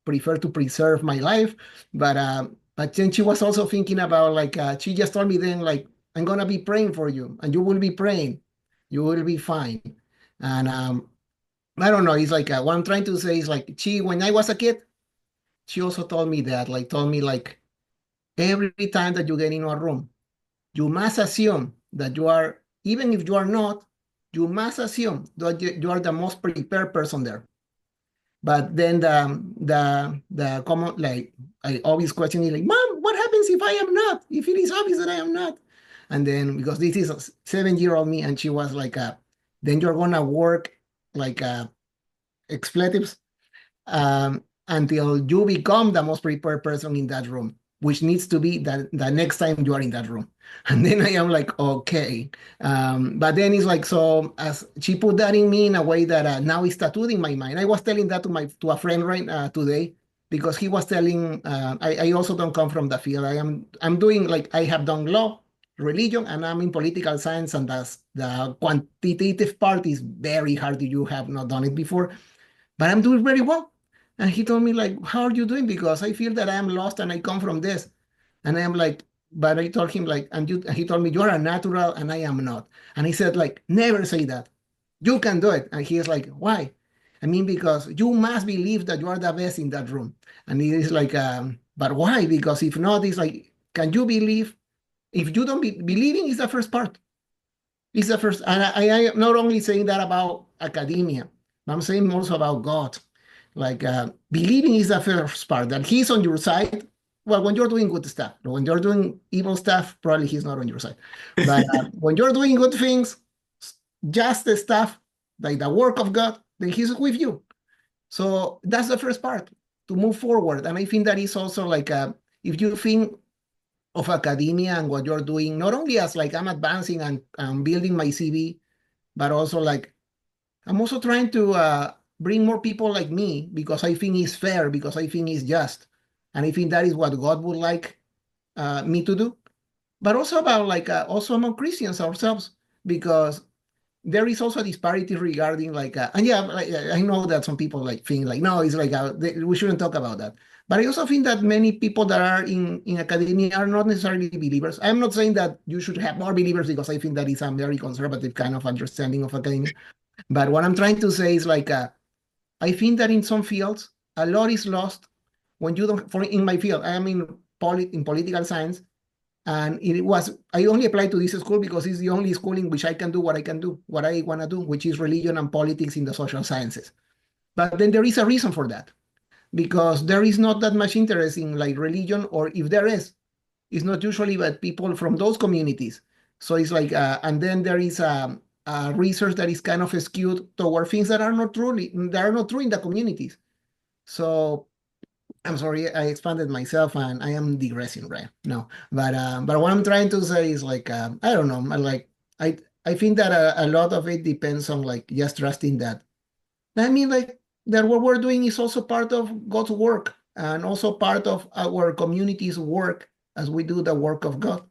prefer to preserve my life, but then she was also thinking about like she just told me then like I'm gonna be praying for you and you will be praying, you will be fine. And I don't know, it's like what I'm trying to say is like she when I was a kid, she also told me that like told me like every time that you get into a room you must assume that you are, even if you are not, you must assume that you are the most prepared person there. But then the common like I always question it like, Mom, what happens if I am not? If it is obvious that I am not? And then because this is a 7-year-old me, and she was like, then you're gonna work like expletives until you become the most prepared person in that room, which needs to be the next time you are in that room. And then I am like, okay. But then it's like, so as she put that in me in a way that now it's tattooed in my mind. I was telling that to a friend right today because he was telling, I also don't come from the field. I'm doing like, I have done law, religion, and I'm in political science. And that's the quantitative part is very hard if you have not done it before, but I'm doing very well. And he told me, like, how are you doing? Because I feel that I am lost and I come from this. And I am like, but I told him, like, and he told me, you're a natural and I am not. And he said, like, never say that. You can do it. And he is like, why? I mean, because you must believe that you are the best in that room. And he is like, but why? Because if not, it's like, can you believe? If you don't believing is the first part. It's the first, and I am not only saying that about academia, but I'm saying also about God. Like believing is the first part that He's on your side. Well, when you're doing good stuff, but when you're doing evil stuff, probably He's not on your side. But when you're doing good things, just the stuff like the work of God, then He's with you. So that's the first part to move forward. And I think that is also like if you think of academia and what you're doing, not only as like I'm advancing and building my CV, but also like I'm also trying to bring more people like me because I think it's fair, because I think it's just. And I think that is what God would like me to do. But also about like also among Christians ourselves, because there is also a disparity regarding like and yeah like, I know that some people like think like no it's like we shouldn't talk about that, but I also think that many people that are in academia are not necessarily believers. I'm not saying that you should have more believers because I think that is a very conservative kind of understanding of academia, but what I'm trying to say is like I think that in some fields a lot is lost when you don't for in my field I am in political science, and it was I only applied to this school because it's the only school in which I can do what I can do, what I want to do, which is religion and politics in the social sciences. But then there is a reason for that. because there is not that much interest in like religion, or if there is, it's not usually but people from those communities. So it's like, and then there is a research that is kind of skewed toward things that are not true in the communities. So I'm sorry, I expanded myself and I am digressing right now. But what I'm trying to say is like, I don't know, I think that a lot of it depends on like just trusting that. I mean, like that what we're doing is also part of God's work and also part of our community's work as we do the work of God.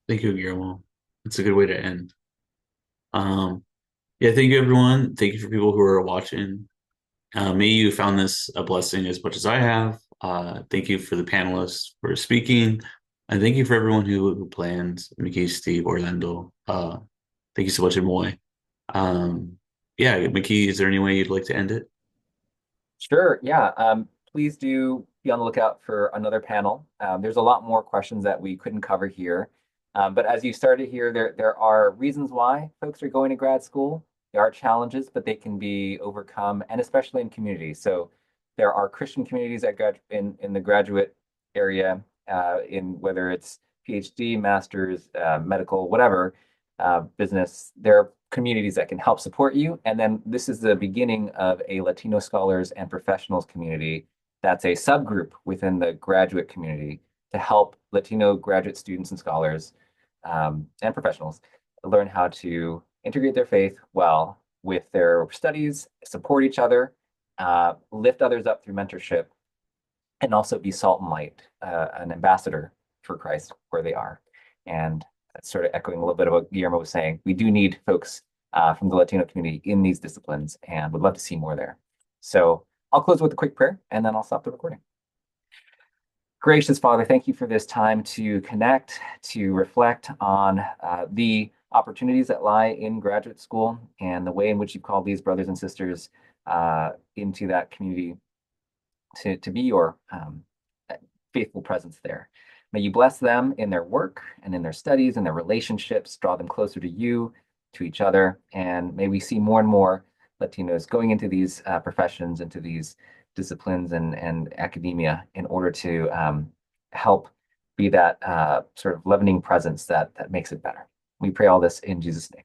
Thank you, Guillermo. It's a good way to end. Yeah, thank you, everyone. Thank you for people who are watching. May you found this a blessing as much as I have. Thank you for the panelists for speaking, and thank you for everyone who planned, Mickey, Steve, Orlando. Thank you so much, Amoy. Yeah, Mickey, is there any way you'd like to end it? Sure. Yeah. Please do be on the lookout for another panel. There's a lot more questions that we couldn't cover here. But as you started here, there are reasons why folks are going to grad school. There are challenges, but they can be overcome, and especially in communities. So there are Christian communities in the graduate area, in whether it's PhD, master's, medical, whatever, business. There are communities that can help support you. And then this is the beginning of a Latino scholars and professionals community that's a subgroup within the graduate community to help Latino graduate students and scholars, and professionals learn how to integrate their faith well with their studies, support each other, lift others up through mentorship, and also be salt and light, an ambassador for Christ where they are. And that's sort of echoing a little bit of what Guillermo was saying. We do need folks from the Latino community in these disciplines and would love to see more there. So I'll close with a quick prayer and then I'll stop the recording. Gracious Father, thank you for this time to connect, to reflect on the opportunities that lie in graduate school and the way in which you've called these brothers and sisters into that community to be your faithful presence there. May you bless them in their work and in their studies and their relationships, draw them closer to you, to each other, and may we see more and more Latinos going into these professions, into these disciplines and academia in order to help be that sort of leavening presence that makes it better. We pray all this in Jesus' name.